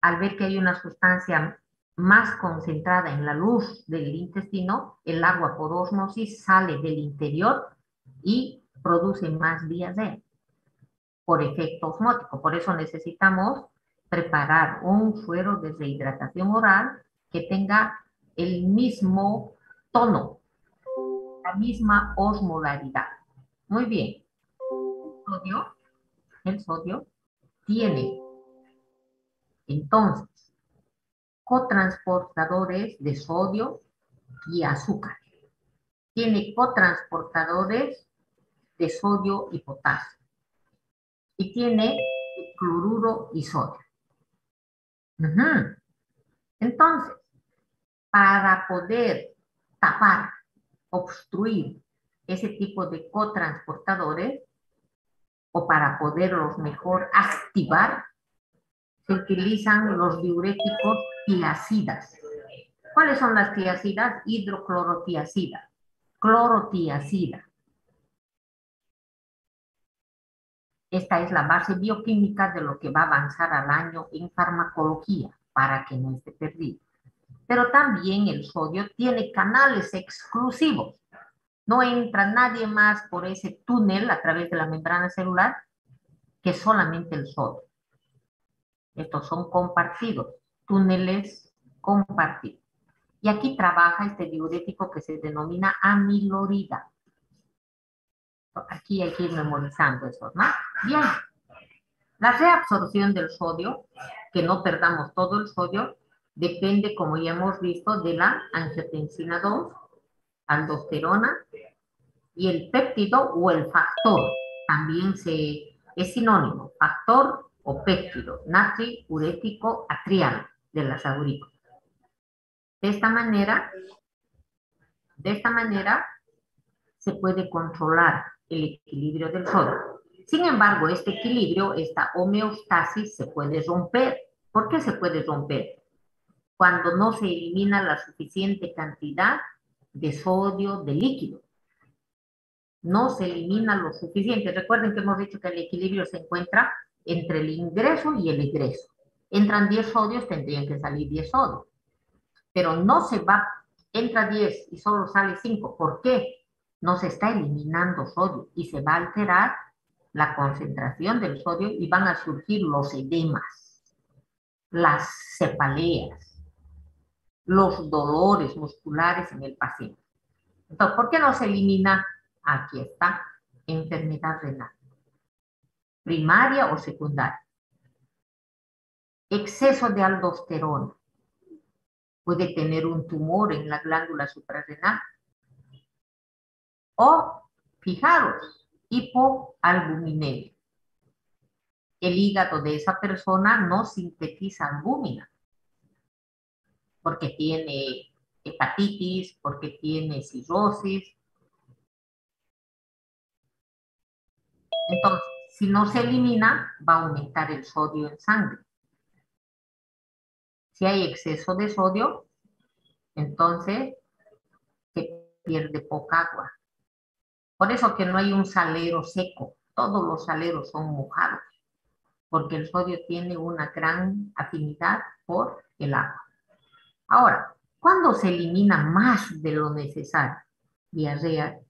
al ver que hay una sustancia más concentrada en la luz del intestino, el agua por ósmosis sale del interior y produce más diarrea por efecto osmótico. Por eso necesitamos preparar un suero de rehidratación oral que tenga el mismo tono, la misma osmolaridad. Muy bien. El sodio tiene entonces cotransportadores de sodio y azúcar. Tiene cotransportadores de sodio y potasio. Y tiene cloruro y sodio. Entonces, para poder tapar, obstruir ese tipo de cotransportadores, o para poderlos mejor activar, se utilizan los diuréticos tiacidas. ¿Cuáles son las tiacidas? Hidroclorotiacida, clorotiacida. Esta es la base bioquímica de lo que va a avanzar al año en farmacología, para que no esté perdido. Pero también el sodio tiene canales exclusivos. No entra nadie más por ese túnel a través de la membrana celular que solamente el sodio. Estos son compartidos, túneles compartidos. Y aquí trabaja este diurético que se denomina amilorida. Aquí hay que ir memorizando eso, ¿no? Bien. La reabsorción del sodio, que no perdamos todo el sodio, depende, como ya hemos visto, de la angiotensina 2, aldosterona, y el péptido o el factor. También es sinónimo, factor o péptido, natriurético atrial de las aurículas. De esta manera se puede controlar el equilibrio del sodio. Sin embargo, este equilibrio, esta homeostasis, se puede romper. ¿Por qué se puede romper? Cuando no se elimina la suficiente cantidad de sodio de líquido. No se elimina lo suficiente. Recuerden que hemos dicho que el equilibrio se encuentra entre el ingreso y el egreso. Entran 10 sodios, tendrían que salir 10 sodios. Pero no se va, entra 10 y solo sale 5. ¿Por qué? No se está eliminando sodio y se va a alterar la concentración del sodio y van a surgir los edemas, las cefaleas, los dolores musculares en el paciente. Entonces, ¿por qué no se elimina? Aquí está, enfermedad renal, primaria o secundaria. Exceso de aldosterona. Puede tener un tumor en la glándula suprarrenal. O, fijaros, hipoalbuminemia. El hígado de esa persona no sintetiza albúmina porque tiene hepatitis, porque tiene cirrosis. Entonces, si no se elimina, va a aumentar el sodio en sangre. Si hay exceso de sodio, entonces se pierde poca agua. Por eso que no hay un salero seco. Todos los saleros son mojados, porque el sodio tiene una gran afinidad por el agua. Ahora, ¿cuándo se elimina más de lo necesario? Diarrea,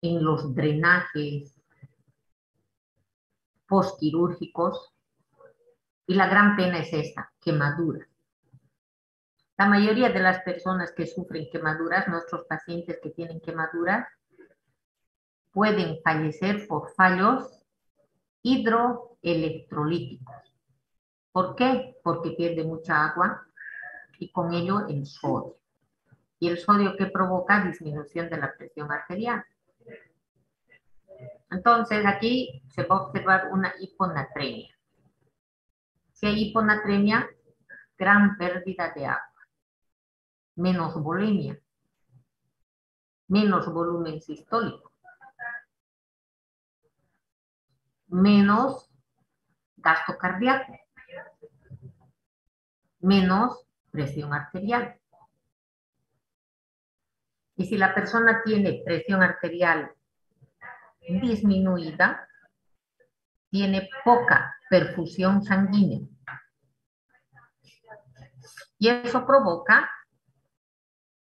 en los drenajes postquirúrgicos. Y la gran pena es esta, quemaduras. La mayoría de las personas que sufren quemaduras, nuestros pacientes que tienen quemaduras, pueden fallecer por fallos hidroelectrolíticos. ¿Por qué? Porque pierde mucha agua y con ello el sodio. Y el sodio que provoca disminución de la presión arterial. Entonces aquí se va a observar una hiponatremia. Si hay hiponatremia, gran pérdida de agua, menos volemia, menos volumen sistólico, menos gasto cardíaco, menos presión arterial. Y si la persona tiene presión arterial disminuida, tiene poca perfusión sanguínea. Y eso provoca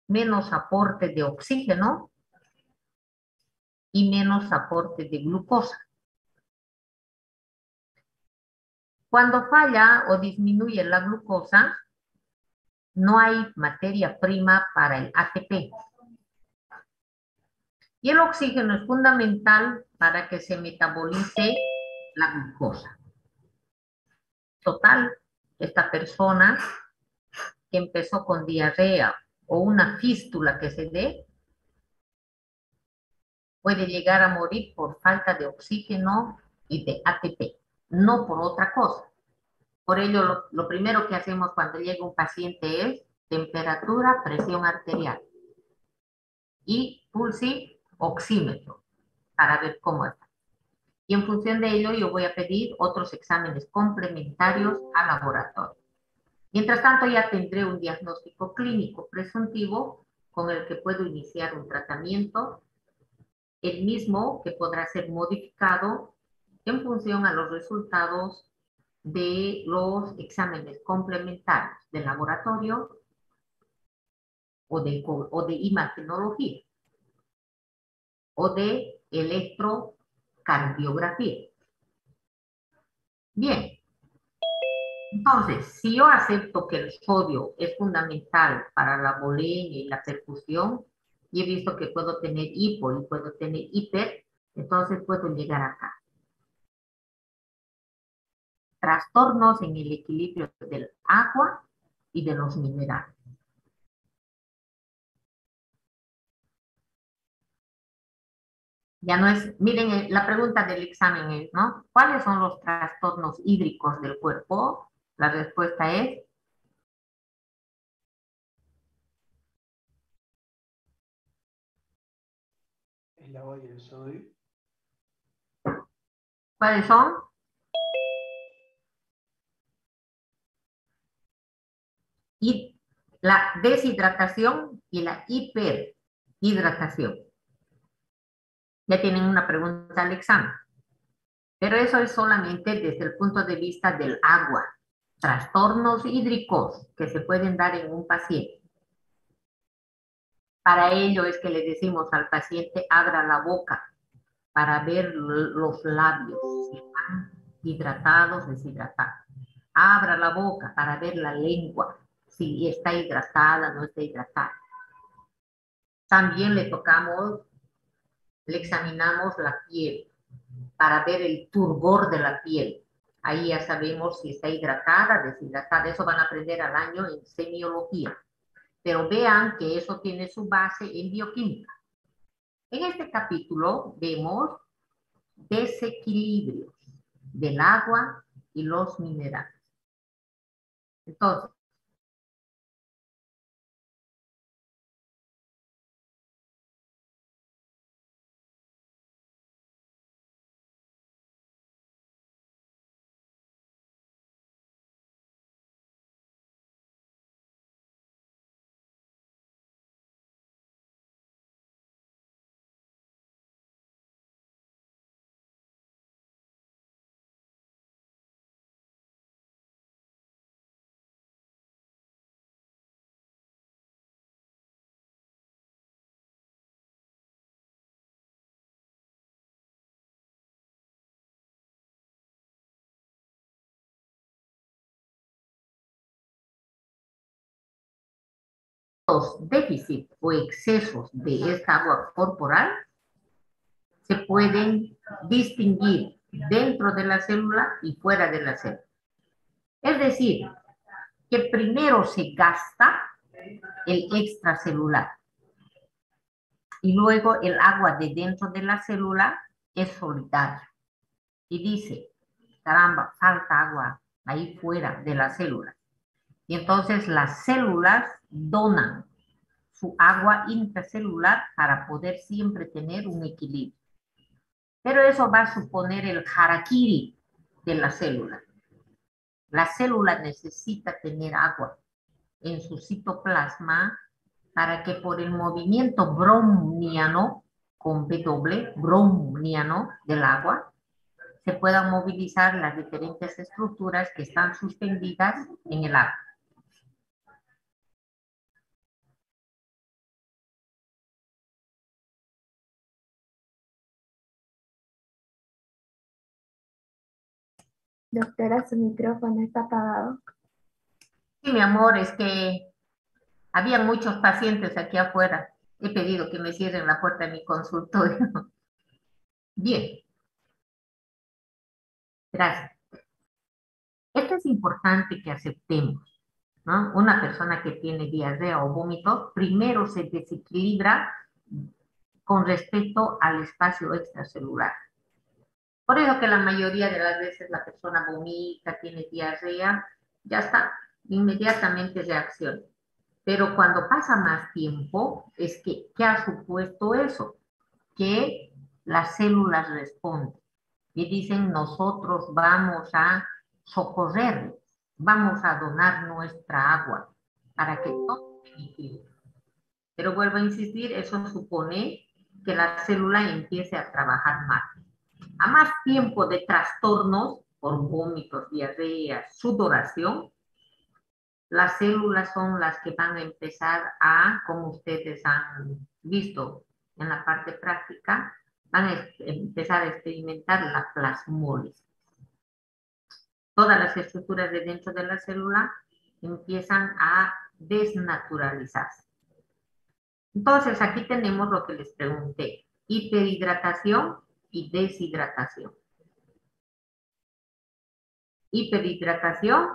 menos aporte de oxígeno y menos aporte de glucosa. Cuando falla o disminuye la glucosa, no hay materia prima para el ATP. Y el oxígeno es fundamental para que se metabolice la glucosa. Total, esta persona que empezó con diarrea o una fístula que se dé, puede llegar a morir por falta de oxígeno y de ATP, no por otra cosa. Por ello, lo primero que hacemos cuando llega un paciente es temperatura, presión arterial y pulsioxímetro para ver cómo está. Y en función de ello, yo voy a pedir otros exámenes complementarios al laboratorio. Mientras tanto, ya tendré un diagnóstico clínico presuntivo con el que puedo iniciar un tratamiento, el mismo que podrá ser modificado en función a los resultados de los exámenes complementarios del laboratorio o de imagenología o de electrocardiografía. Bien, entonces, si yo acepto que el sodio es fundamental para la volemia y la perfusión, y he visto que puedo tener hipo y puedo tener hiper, entonces puedo llegar acá. Trastornos en el equilibrio del agua y de los minerales. Ya no es, miren, la pregunta del examen es, ¿no? ¿Cuáles son los trastornos hídricos del cuerpo? La respuesta es el agua y el sodio. ¿cuáles son? Y la deshidratación y la hiperhidratación. Ya tienen una pregunta al examen. Pero eso es solamente desde el punto de vista del agua. Trastornos hídricos que se pueden dar en un paciente. Para ello es que le decimos al paciente, abra la boca para ver los labios, si están hidratados, deshidratados. Abra la boca para ver la lengua, si está hidratada, no está hidratada. También le examinamos la piel para ver el turgor de la piel. Ahí ya sabemos si está hidratada, deshidratada. Eso van a aprender al año en semiología. Pero vean que eso tiene su base en bioquímica. En este capítulo vemos desequilibrios del agua y los minerales. Entonces, los déficits o excesos de esta agua corporal se pueden distinguir dentro de la célula y fuera de la célula. Es decir, que primero se gasta el extracelular y luego el agua de dentro de la célula es solitaria. Y dice, caramba, falta agua ahí fuera de la célula. Y entonces las células donan su agua intracelular para poder siempre tener un equilibrio. Pero eso va a suponer el harakiri de la célula. La célula necesita tener agua en su citoplasma para que por el movimiento browniano, con W, browniano del agua, se puedan movilizar las diferentes estructuras que están suspendidas en el agua. Doctora, su micrófono está apagado. Sí, mi amor, es que había muchos pacientes aquí afuera. He pedido que me cierren la puerta de mi consultorio. Bien. Gracias. Esto es importante que aceptemos, ¿no? Una persona que tiene diarrea o vómito, primero se desequilibra con respecto al espacio extracelular. Por eso que la mayoría de las veces la persona vomita, tiene diarrea, ya está, inmediatamente reacciona. Pero cuando pasa más tiempo, es que, ¿qué ha supuesto eso? Que las células responden y dicen, nosotros vamos a socorrer, vamos a donar nuestra agua para que todo se equilibre. Pero vuelvo a insistir, eso supone que la célula empiece a trabajar más. A más tiempo de trastornos por vómitos, diarreas, sudoración, las células son las que van a empezar a, como ustedes han visto en la parte práctica, van a empezar a experimentar la plasmólisis. Todas las estructuras de dentro de la célula empiezan a desnaturalizarse. Entonces, aquí tenemos lo que les pregunté, hiperhidratación y deshidratación. Hiperhidratación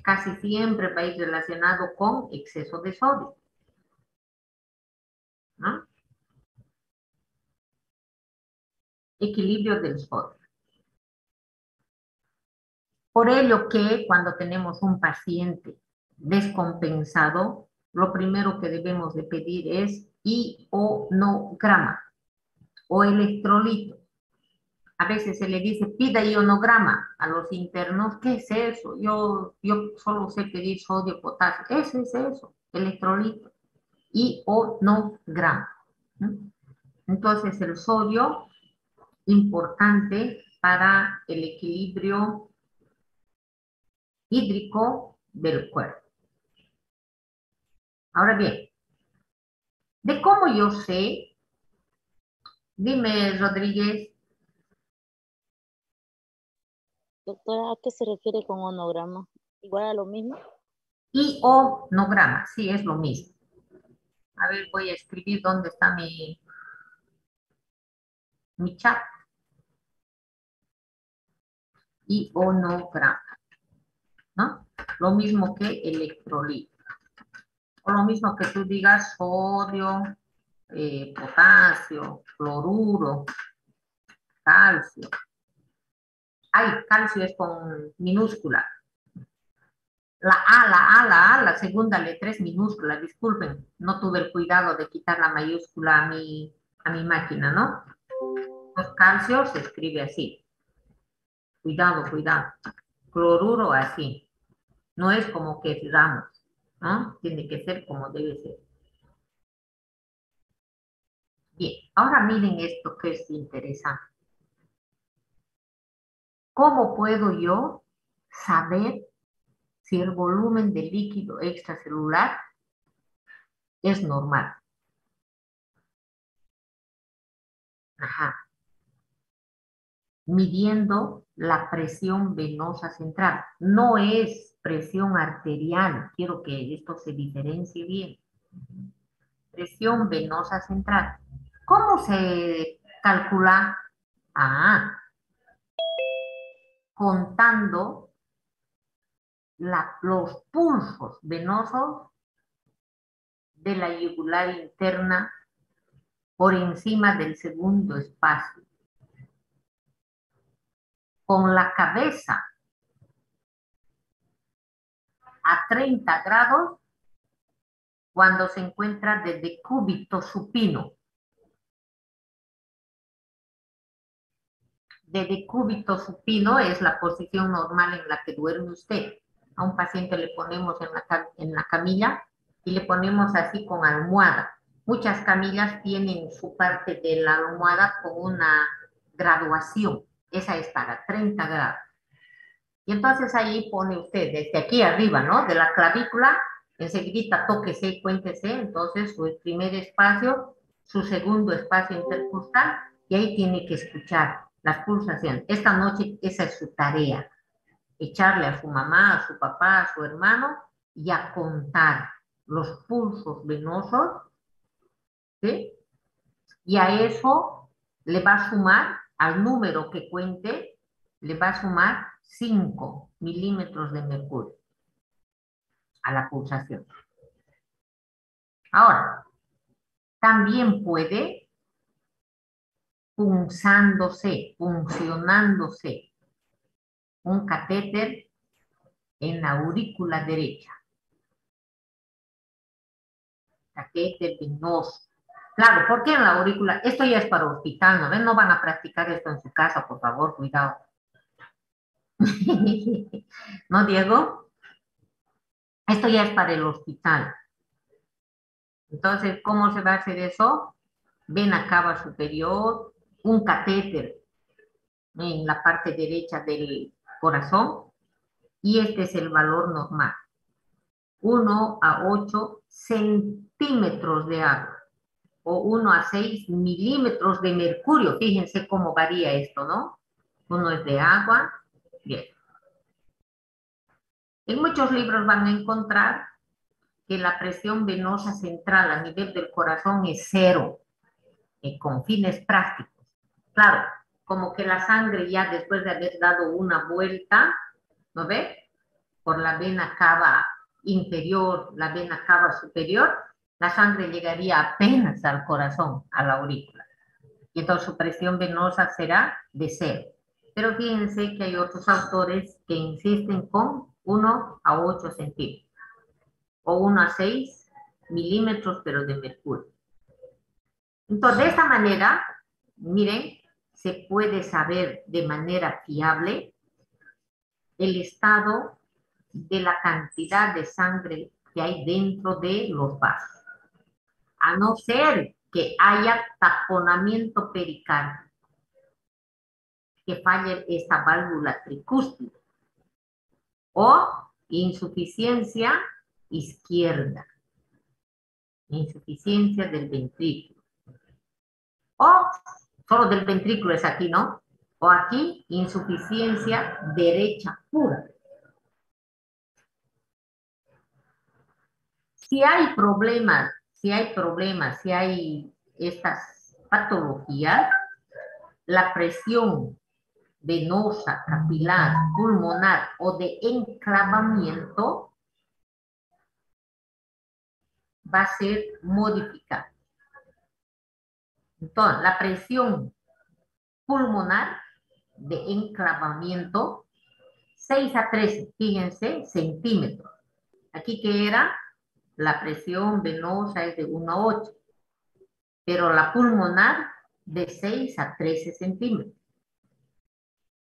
casi siempre va a ir relacionado con exceso de sodio, ¿no? Equilibrio del sodio. Por ello que cuando tenemos un paciente descompensado, lo primero que debemos de pedir es ionograma o electrolito. A veces se le dice, pida ionograma a los internos. ¿Qué es eso? Yo solo sé pedir sodio, potasio. Eso es eso, electrolito. Ionograma. Entonces, el sodio, importante para el equilibrio hídrico del cuerpo. Ahora bien, de cómo yo sé, dime, Rodríguez. Doctora, ¿a qué se refiere con onograma? ¿Igual a lo mismo? Ionograma, sí, es lo mismo. A ver, voy a escribir dónde está mi chat. Ionograma, ¿no? Lo mismo que electrolito. O lo mismo que tú digas sodio, potasio, cloruro, calcio. Ay, calcio es con minúscula. La segunda letra es minúscula, disculpen, no tuve el cuidado de quitar la mayúscula a mi máquina, ¿no? Los calcios se escribe así. Cuidado, cuidado. Cloruro así. No es como que digamos, ¿no? Tiene que ser como debe ser. Bien, ahora miren esto que es interesante. ¿Cómo puedo yo saber si el volumen de líquido extracelular es normal? Ajá. Midiendo la presión venosa central. No es presión arterial. Quiero que esto se diferencie bien. Presión venosa central. ¿Cómo se calcula? Ah, contando los pulsos venosos de la yugular interna por encima del segundo espacio. Con la cabeza a 30 grados cuando se encuentra de decúbito supino. De decúbito supino es la posición normal en la que duerme usted. A un paciente le ponemos en la camilla y le ponemos así con almohada. Muchas camillas tienen su parte de la almohada con una graduación. Esa es para 30 grados. Y entonces ahí pone usted desde aquí arriba, ¿no? De la clavícula, enseguida tóquese y cuéntese. Entonces su primer espacio, su segundo espacio intercostal, y ahí tiene que escuchar las pulsaciones. Esta noche esa es su tarea. Echarle a su mamá, a su papá, a su hermano y a contar los pulsos venosos, ¿sí? Y a eso le va a sumar, al número que cuente, le va a sumar 5 milímetros de mercurio a la pulsación. Ahora, también puede funcionándose un catéter en la aurícula derecha. Catéter venoso. Claro, ¿por qué en la aurícula? Esto ya es para hospital, ¿no ven? No van a practicar esto en su casa, por favor, cuidado. ¿No, Diego? Esto ya es para el hospital. Entonces, ¿cómo se va a hacer eso? Vena cava superior, un catéter en la parte derecha del corazón, y este es el valor normal. 1 a 8 centímetros de agua, o 1 a 6 milímetros de mercurio. Fíjense cómo varía esto, ¿no? Uno es de agua. Bien. En muchos libros van a encontrar que la presión venosa central a nivel del corazón es 0, con fines prácticos. Claro, como que la sangre ya después de haber dado una vuelta, ¿no ve? Por la vena cava inferior, la vena cava superior, la sangre llegaría apenas al corazón, a la aurícula. Y entonces su presión venosa será de 0. Pero fíjense que hay otros autores que insisten con 1 a 8 centímetros o 1 a 6 milímetros, pero de mercurio. Entonces, de esta manera, miren, se puede saber de manera fiable el estado de la cantidad de sangre que hay dentro de los vasos. A no ser que haya taponamiento pericárdico, que falle esta válvula tricúspide, o insuficiencia izquierda, insuficiencia del ventrículo, o solo del ventrículo es aquí, ¿no? O aquí, insuficiencia derecha pura. Si hay problemas, si hay estas patologías, la presión venosa, capilar, pulmonar o de enclavamiento va a ser modificada. Entonces, la presión pulmonar de enclavamiento, 6 a 13, fíjense, centímetros. Aquí que era, la presión venosa es de 1 a 8, pero la pulmonar de 6 a 13 centímetros.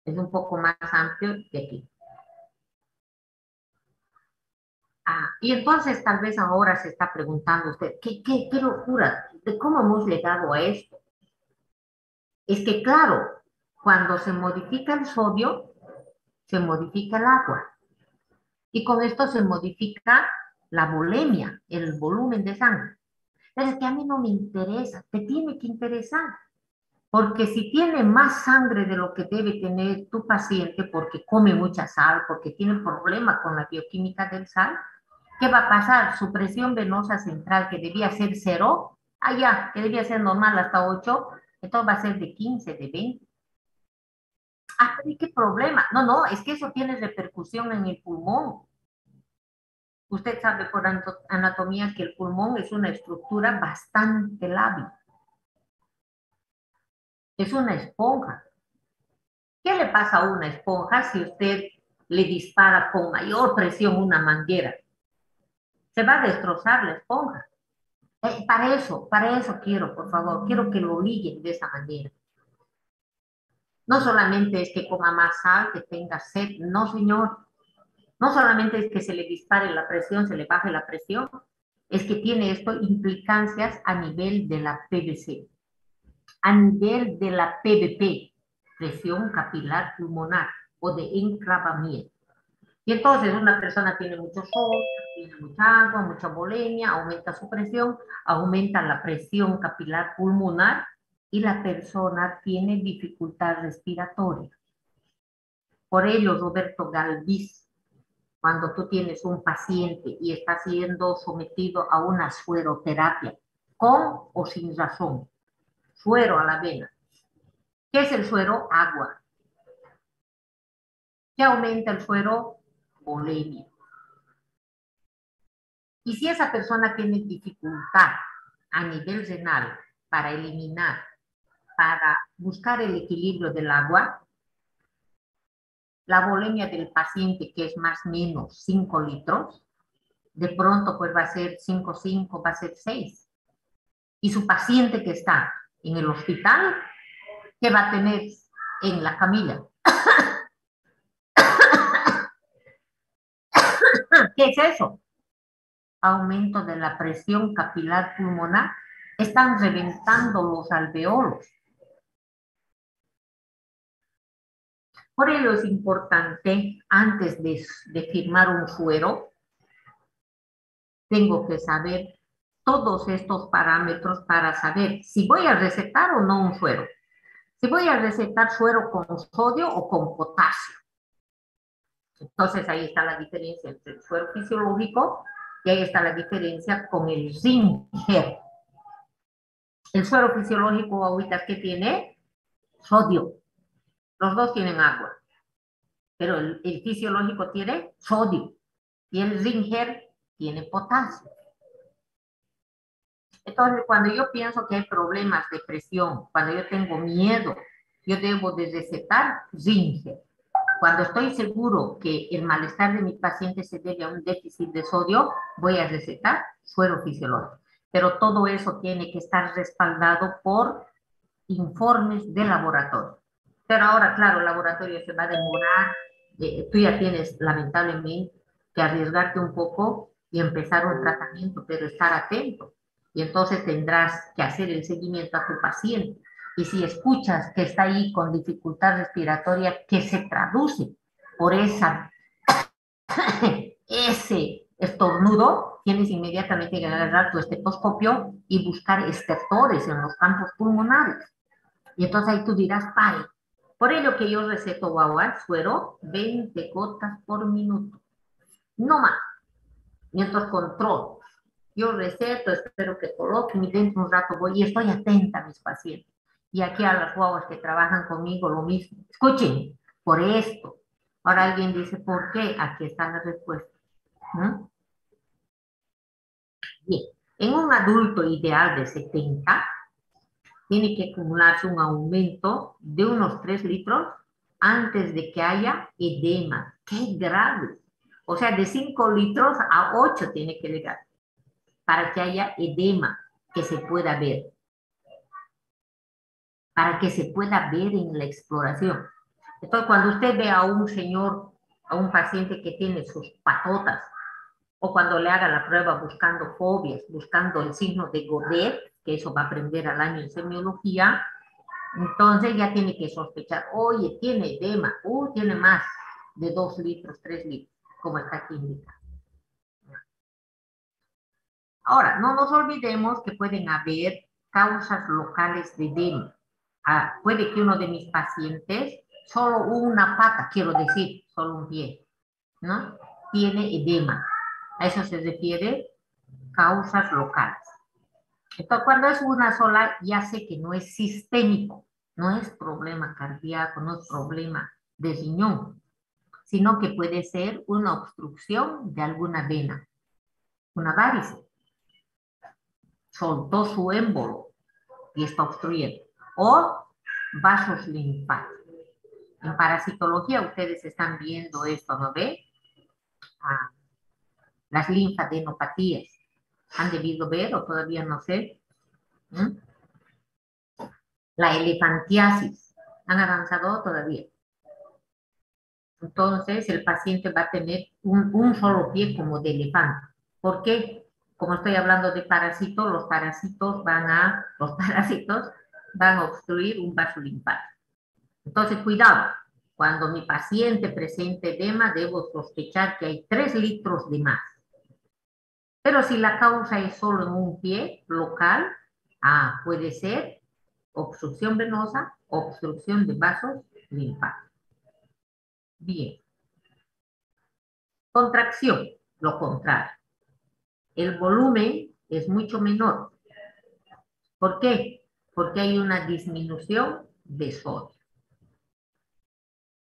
Es un poco más amplio que aquí. Y entonces tal vez ahora se está preguntando usted, ¿qué locura? ¿De cómo hemos llegado a esto? Es que claro, cuando se modifica el sodio, se modifica el agua. Y con esto se modifica la volemia, el volumen de sangre. Pero es que a mí no me interesa, te tiene que interesar. Porque si tiene más sangre de lo que debe tener tu paciente porque come mucha sal, porque tiene problema con la bioquímica del sal, ¿qué va a pasar? Su presión venosa central, que debía ser 0, allá, que debía ser normal hasta 8, entonces va a ser de 15, de 20. ¿Y qué problema? No, es que eso tiene repercusión en el pulmón. Usted sabe por anatomía que el pulmón es una estructura bastante lábil. Es una esponja. ¿Qué le pasa a una esponja si usted le dispara con mayor presión una manguera? Se va a destrozar la esponja. Para eso quiero, por favor, quiero que lo liguen de esa manera. No solamente es que coma más sal, que tenga sed, no señor. No solamente es que se le dispare la presión, se le baje la presión, es que tiene esto implicancias a nivel de la PVC, a nivel de la PVP, presión capilar pulmonar, o de encravamiento. Y entonces una persona tiene mucho sodio, tiene mucha agua, mucha bolemia, aumenta su presión, aumenta la presión capilar pulmonar y la persona tiene dificultad respiratoria. Por ello, Roberto Galvis, cuando tú tienes un paciente y está siendo sometido a una sueroterapia, con o sin razón, suero a la vena. ¿Qué es el suero? Agua. ¿Qué aumenta el suero? Bolemia. Y si esa persona tiene dificultad a nivel renal para eliminar, para buscar el equilibrio del agua, la bolemia del paciente, que es más o menos 5 litros, de pronto pues va a ser 5,5, va a ser 6. Y su paciente que está en el hospital, ¿qué va a tener en la camilla? ¿Qué es eso? Aumento de la presión capilar pulmonar. Están reventando los alveolos. Por ello es importante, antes de firmar un suero, tengo que saber todos estos parámetros para saber si voy a recetar o no un suero. Si voy a recetar suero con sodio o con potasio. Entonces ahí está la diferencia entre el suero fisiológico y ahí está la diferencia con el Ringer. El suero fisiológico ahorita, ¿qué tiene? Sodio. Los dos tienen agua. Pero el fisiológico tiene sodio. Y el Ringer tiene potasio. Entonces, cuando yo pienso que hay problemas de presión, cuando yo tengo miedo, yo debo de recetar Ringer. Cuando estoy seguro que el malestar de mi paciente se debe a un déficit de sodio, voy a recetar suero fisiológico. Pero todo eso tiene que estar respaldado por informes de laboratorio. Pero ahora, claro, el laboratorio se va a demorar. Tú ya tienes, lamentablemente, que arriesgarte un poco y empezar un tratamiento, pero estar atento. Y entonces tendrás que hacer el seguimiento a tu paciente. Y si escuchas que está ahí con dificultad respiratoria, que se traduce por ese estornudo, tienes inmediatamente que agarrar tu estetoscopio y buscar estertores en los campos pulmonares. Y entonces ahí tú dirás, pare. Por ello que yo receto guagua, suero, 20 gotas por minuto. No más. Mientras controlo. Yo receto, espero que coloquen y dentro de un rato voy y estoy atenta a mis pacientes. Y aquí a las guaguas que trabajan conmigo lo mismo. Escuchen, por esto. Ahora alguien dice, ¿por qué? Aquí está la respuesta. ¿No? Bien, en un adulto ideal de 70, tiene que acumularse un aumento de unos 3 litros antes de que haya edema. ¡Qué grave! O sea, de 5 litros a 8 tiene que llegar para que haya edema que se pueda ver. Para que se pueda ver en la exploración. Entonces, cuando usted ve a un señor, a un paciente que tiene sus patotas, o cuando le haga la prueba buscando fobias, buscando el signo de Godet, que eso va a aprender al año en semiología, entonces ya tiene que sospechar, oye, tiene edema, tiene más de 2 litros, 3 litros, como está aquí indicado. Ahora, no nos olvidemos que pueden haber causas locales de edema. Puede que uno de mis pacientes, solo una pata, quiero decir, solo un pie, ¿no? Tiene edema. A eso se refiere causas locales. Entonces, cuando es una sola, ya sé que no es sistémico, no es problema cardíaco, no es problema de riñón, sino que puede ser una obstrucción de alguna vena, una varice. Soltó su émbolo y está obstruyendo. O vasos linfáticos. En parasitología ustedes están viendo esto, ¿no ve? Las linfadenopatías. ¿Han debido ver o todavía no sé? La elefantiasis. ¿Han avanzado todavía? Entonces el paciente va a tener un solo pie como de elefante. ¿Por qué? como estoy hablando de parásitos, los parásitos van a obstruir un vaso linfático. Entonces, cuidado. Cuando mi paciente presente edema, debo sospechar que hay 3 litros de más. Pero si la causa es solo en un pie local, puede ser obstrucción venosa, obstrucción de vasos linfáticos. Bien. Contracción, lo contrario. El volumen es mucho menor. ¿Por qué? Porque hay una disminución de sodio.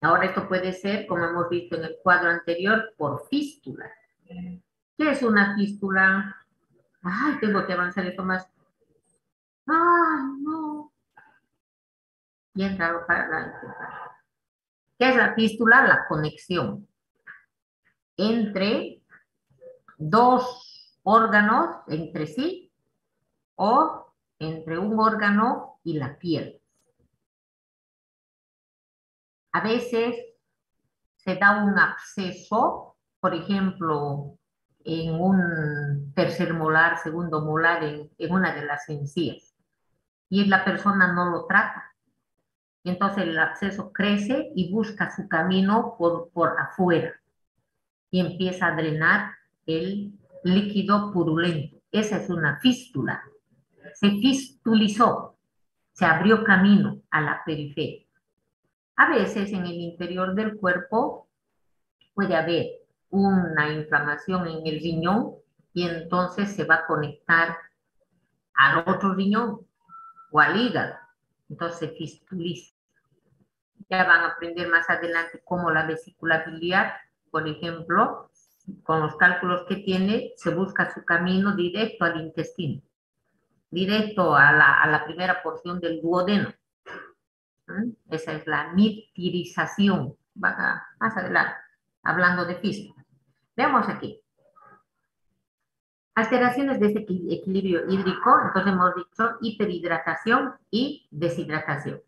Ahora esto puede ser, como hemos visto en el cuadro anterior, por fístula. ¿Qué es una fístula? Ay, tengo que avanzar esto más. Ay, no. Bien raro para la... ¿Qué es la fístula? La conexión entre 2 órganos entre sí o entre un órgano y la piel. A veces se da un absceso, por ejemplo, en un tercer molar, segundo molar, en una de las encías, y la persona no lo trata. Y entonces el absceso crece y busca su camino por afuera y empieza a drenar el líquido purulento. Esa es una fístula. Se fistulizó, se abrió camino a la periferia. A veces en el interior del cuerpo puede haber una inflamación en el riñón y entonces se va a conectar al otro riñón o al hígado. Entonces se fistuliza. Ya van a aprender más adelante cómo la vesícula biliar, por ejemplo, con los cálculos que tiene, se busca su camino directo al intestino, directo a la primera porción del duodeno. Esa es la mitirización. Más adelante, hablando de física. Veamos aquí. Alteraciones de este equilibrio hídrico, entonces hemos dicho hiperhidratación y deshidratación.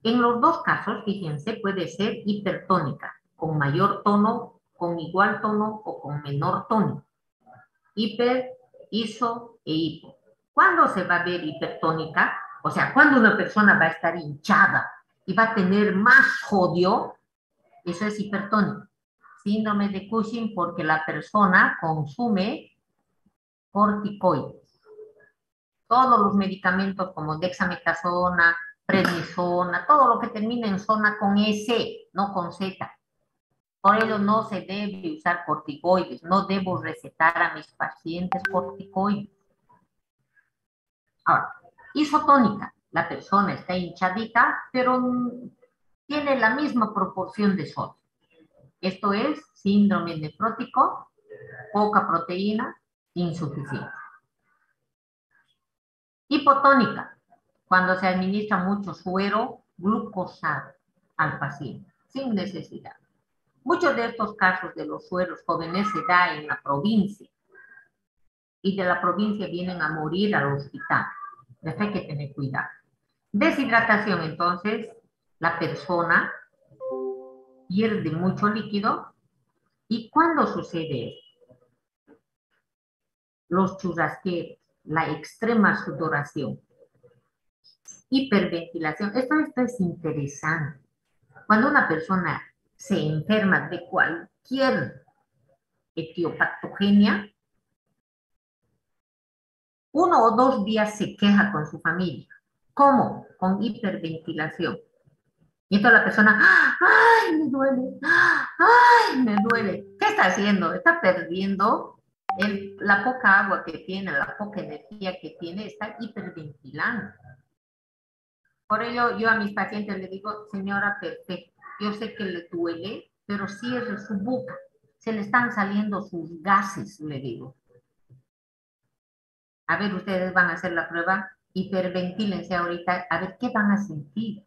En los 2 casos, fíjense, puede ser hipertónica, con mayor tono, con igual tono o con menor tono. Hiper, iso e hipo. ¿Cuándo se va a ver hipertónica? O sea, cuando una persona va a estar hinchada y va a tener más sodio, eso es hipertónico. Síndrome de Cushing porque la persona consume corticoides. Todos los medicamentos como dexametasona, prednisona, todo lo que termina en zona con S, no con Z. Por ello no se debe usar corticoides, no debo recetar a mis pacientes corticoides. Ahora, isotónica, la persona está hinchadita, pero tiene la misma proporción de sodio. Esto es síndrome nefrótico, poca proteína, insuficiente. Hipotónica, cuando se administra mucho suero glucosado al paciente, sin necesidad. Muchos de estos casos de los sueros jóvenes se da en la provincia y de la provincia vienen a morir al hospital. Entonces hay que tener cuidado. Deshidratación, entonces, la persona pierde mucho líquido. ¿Y cuándo sucede esto? Los churrasqueros, la extrema sudoración, hiperventilación. Esto es interesante. Cuando una persona se enferma de cualquier etiopatogenia, 1 o 2 días se queja con su familia. ¿Cómo? Con hiperventilación. Y entonces la persona, ¡ay, me duele! ¡Ay, me duele! ¿Qué está haciendo? Está perdiendo la poca agua que tiene, la poca energía que tiene, está hiperventilando. Por ello, yo a mis pacientes les digo, señora, perfecto, yo sé que le duele, pero cierre su boca. Se le están saliendo sus gases, le digo. A ver, ustedes van a hacer la prueba, hiperventílense ahorita, a ver qué van a sentir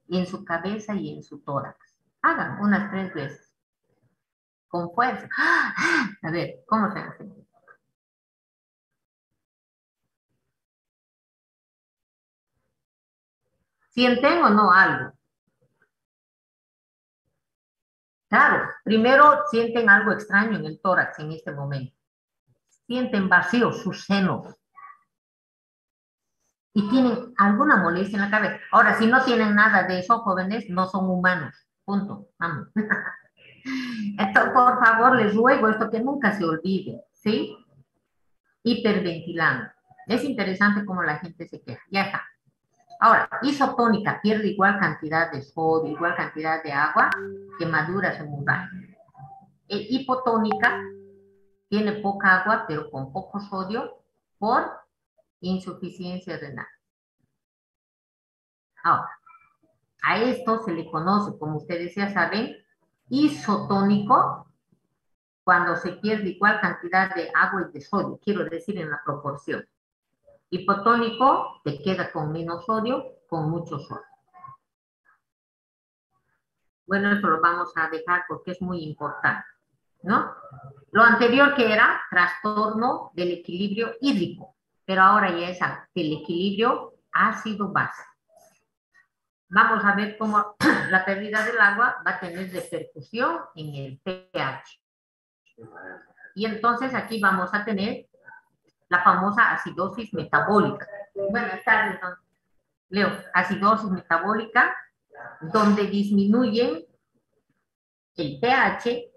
en su cabeza y en su tórax. Hagan unas 3 veces. Con fuerza. A ver, ¿cómo se hace? ¿Sienten o no algo? Claro, primero sienten algo extraño en el tórax en este momento. sienten vacíos sus senos y tienen alguna molestia en la cabeza. Ahora, si no tienen nada de eso, jóvenes, no son humanos. Punto. Vamos. Entonces, por favor, les ruego esto que nunca se olvide, ¿sí? Hiperventilando. Es interesante cómo la gente se queja. Ya está. Ahora, isotónica pierde igual cantidad de sodio, igual cantidad de agua, quemaduras hemorrágicas. Hipotónica tiene poca agua, pero con poco sodio por insuficiencia renal. Ahora, a esto se le conoce, como ustedes ya saben, isotónico cuando se pierde igual cantidad de agua y de sodio, quiero decir en la proporción. Hipotónico te queda con menos sodio, con mucho sodio. Bueno, esto lo vamos a dejar porque es muy importante, ¿no? Lo anterior que era trastorno del equilibrio hídrico, pero ahora ya es el equilibrio ácido-base. Vamos a ver cómo la pérdida del agua va a tener repercusión en el pH. Y entonces aquí vamos a tener la famosa acidosis metabólica. Buenas tardes, don Leo. Acidosis metabólica, donde disminuye el pH,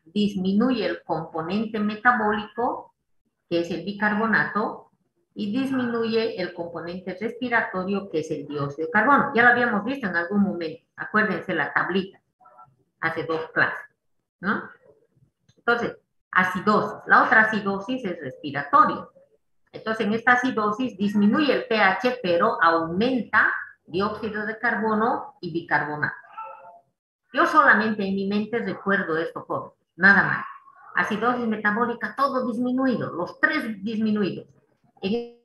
disminuye el componente metabólico, que es el bicarbonato, y disminuye el componente respiratorio, que es el dióxido de carbono. Ya lo habíamos visto en algún momento. Acuérdense la tablita, hace 2 clases, ¿no? Entonces, acidosis. La otra acidosis es respiratoria. Entonces, en esta acidosis disminuye el pH, pero aumenta dióxido de carbono y bicarbonato. Yo solamente en mi mente recuerdo esto, jóvenes, nada más. Acidosis metabólica, todo disminuido, los 3 disminuidos. En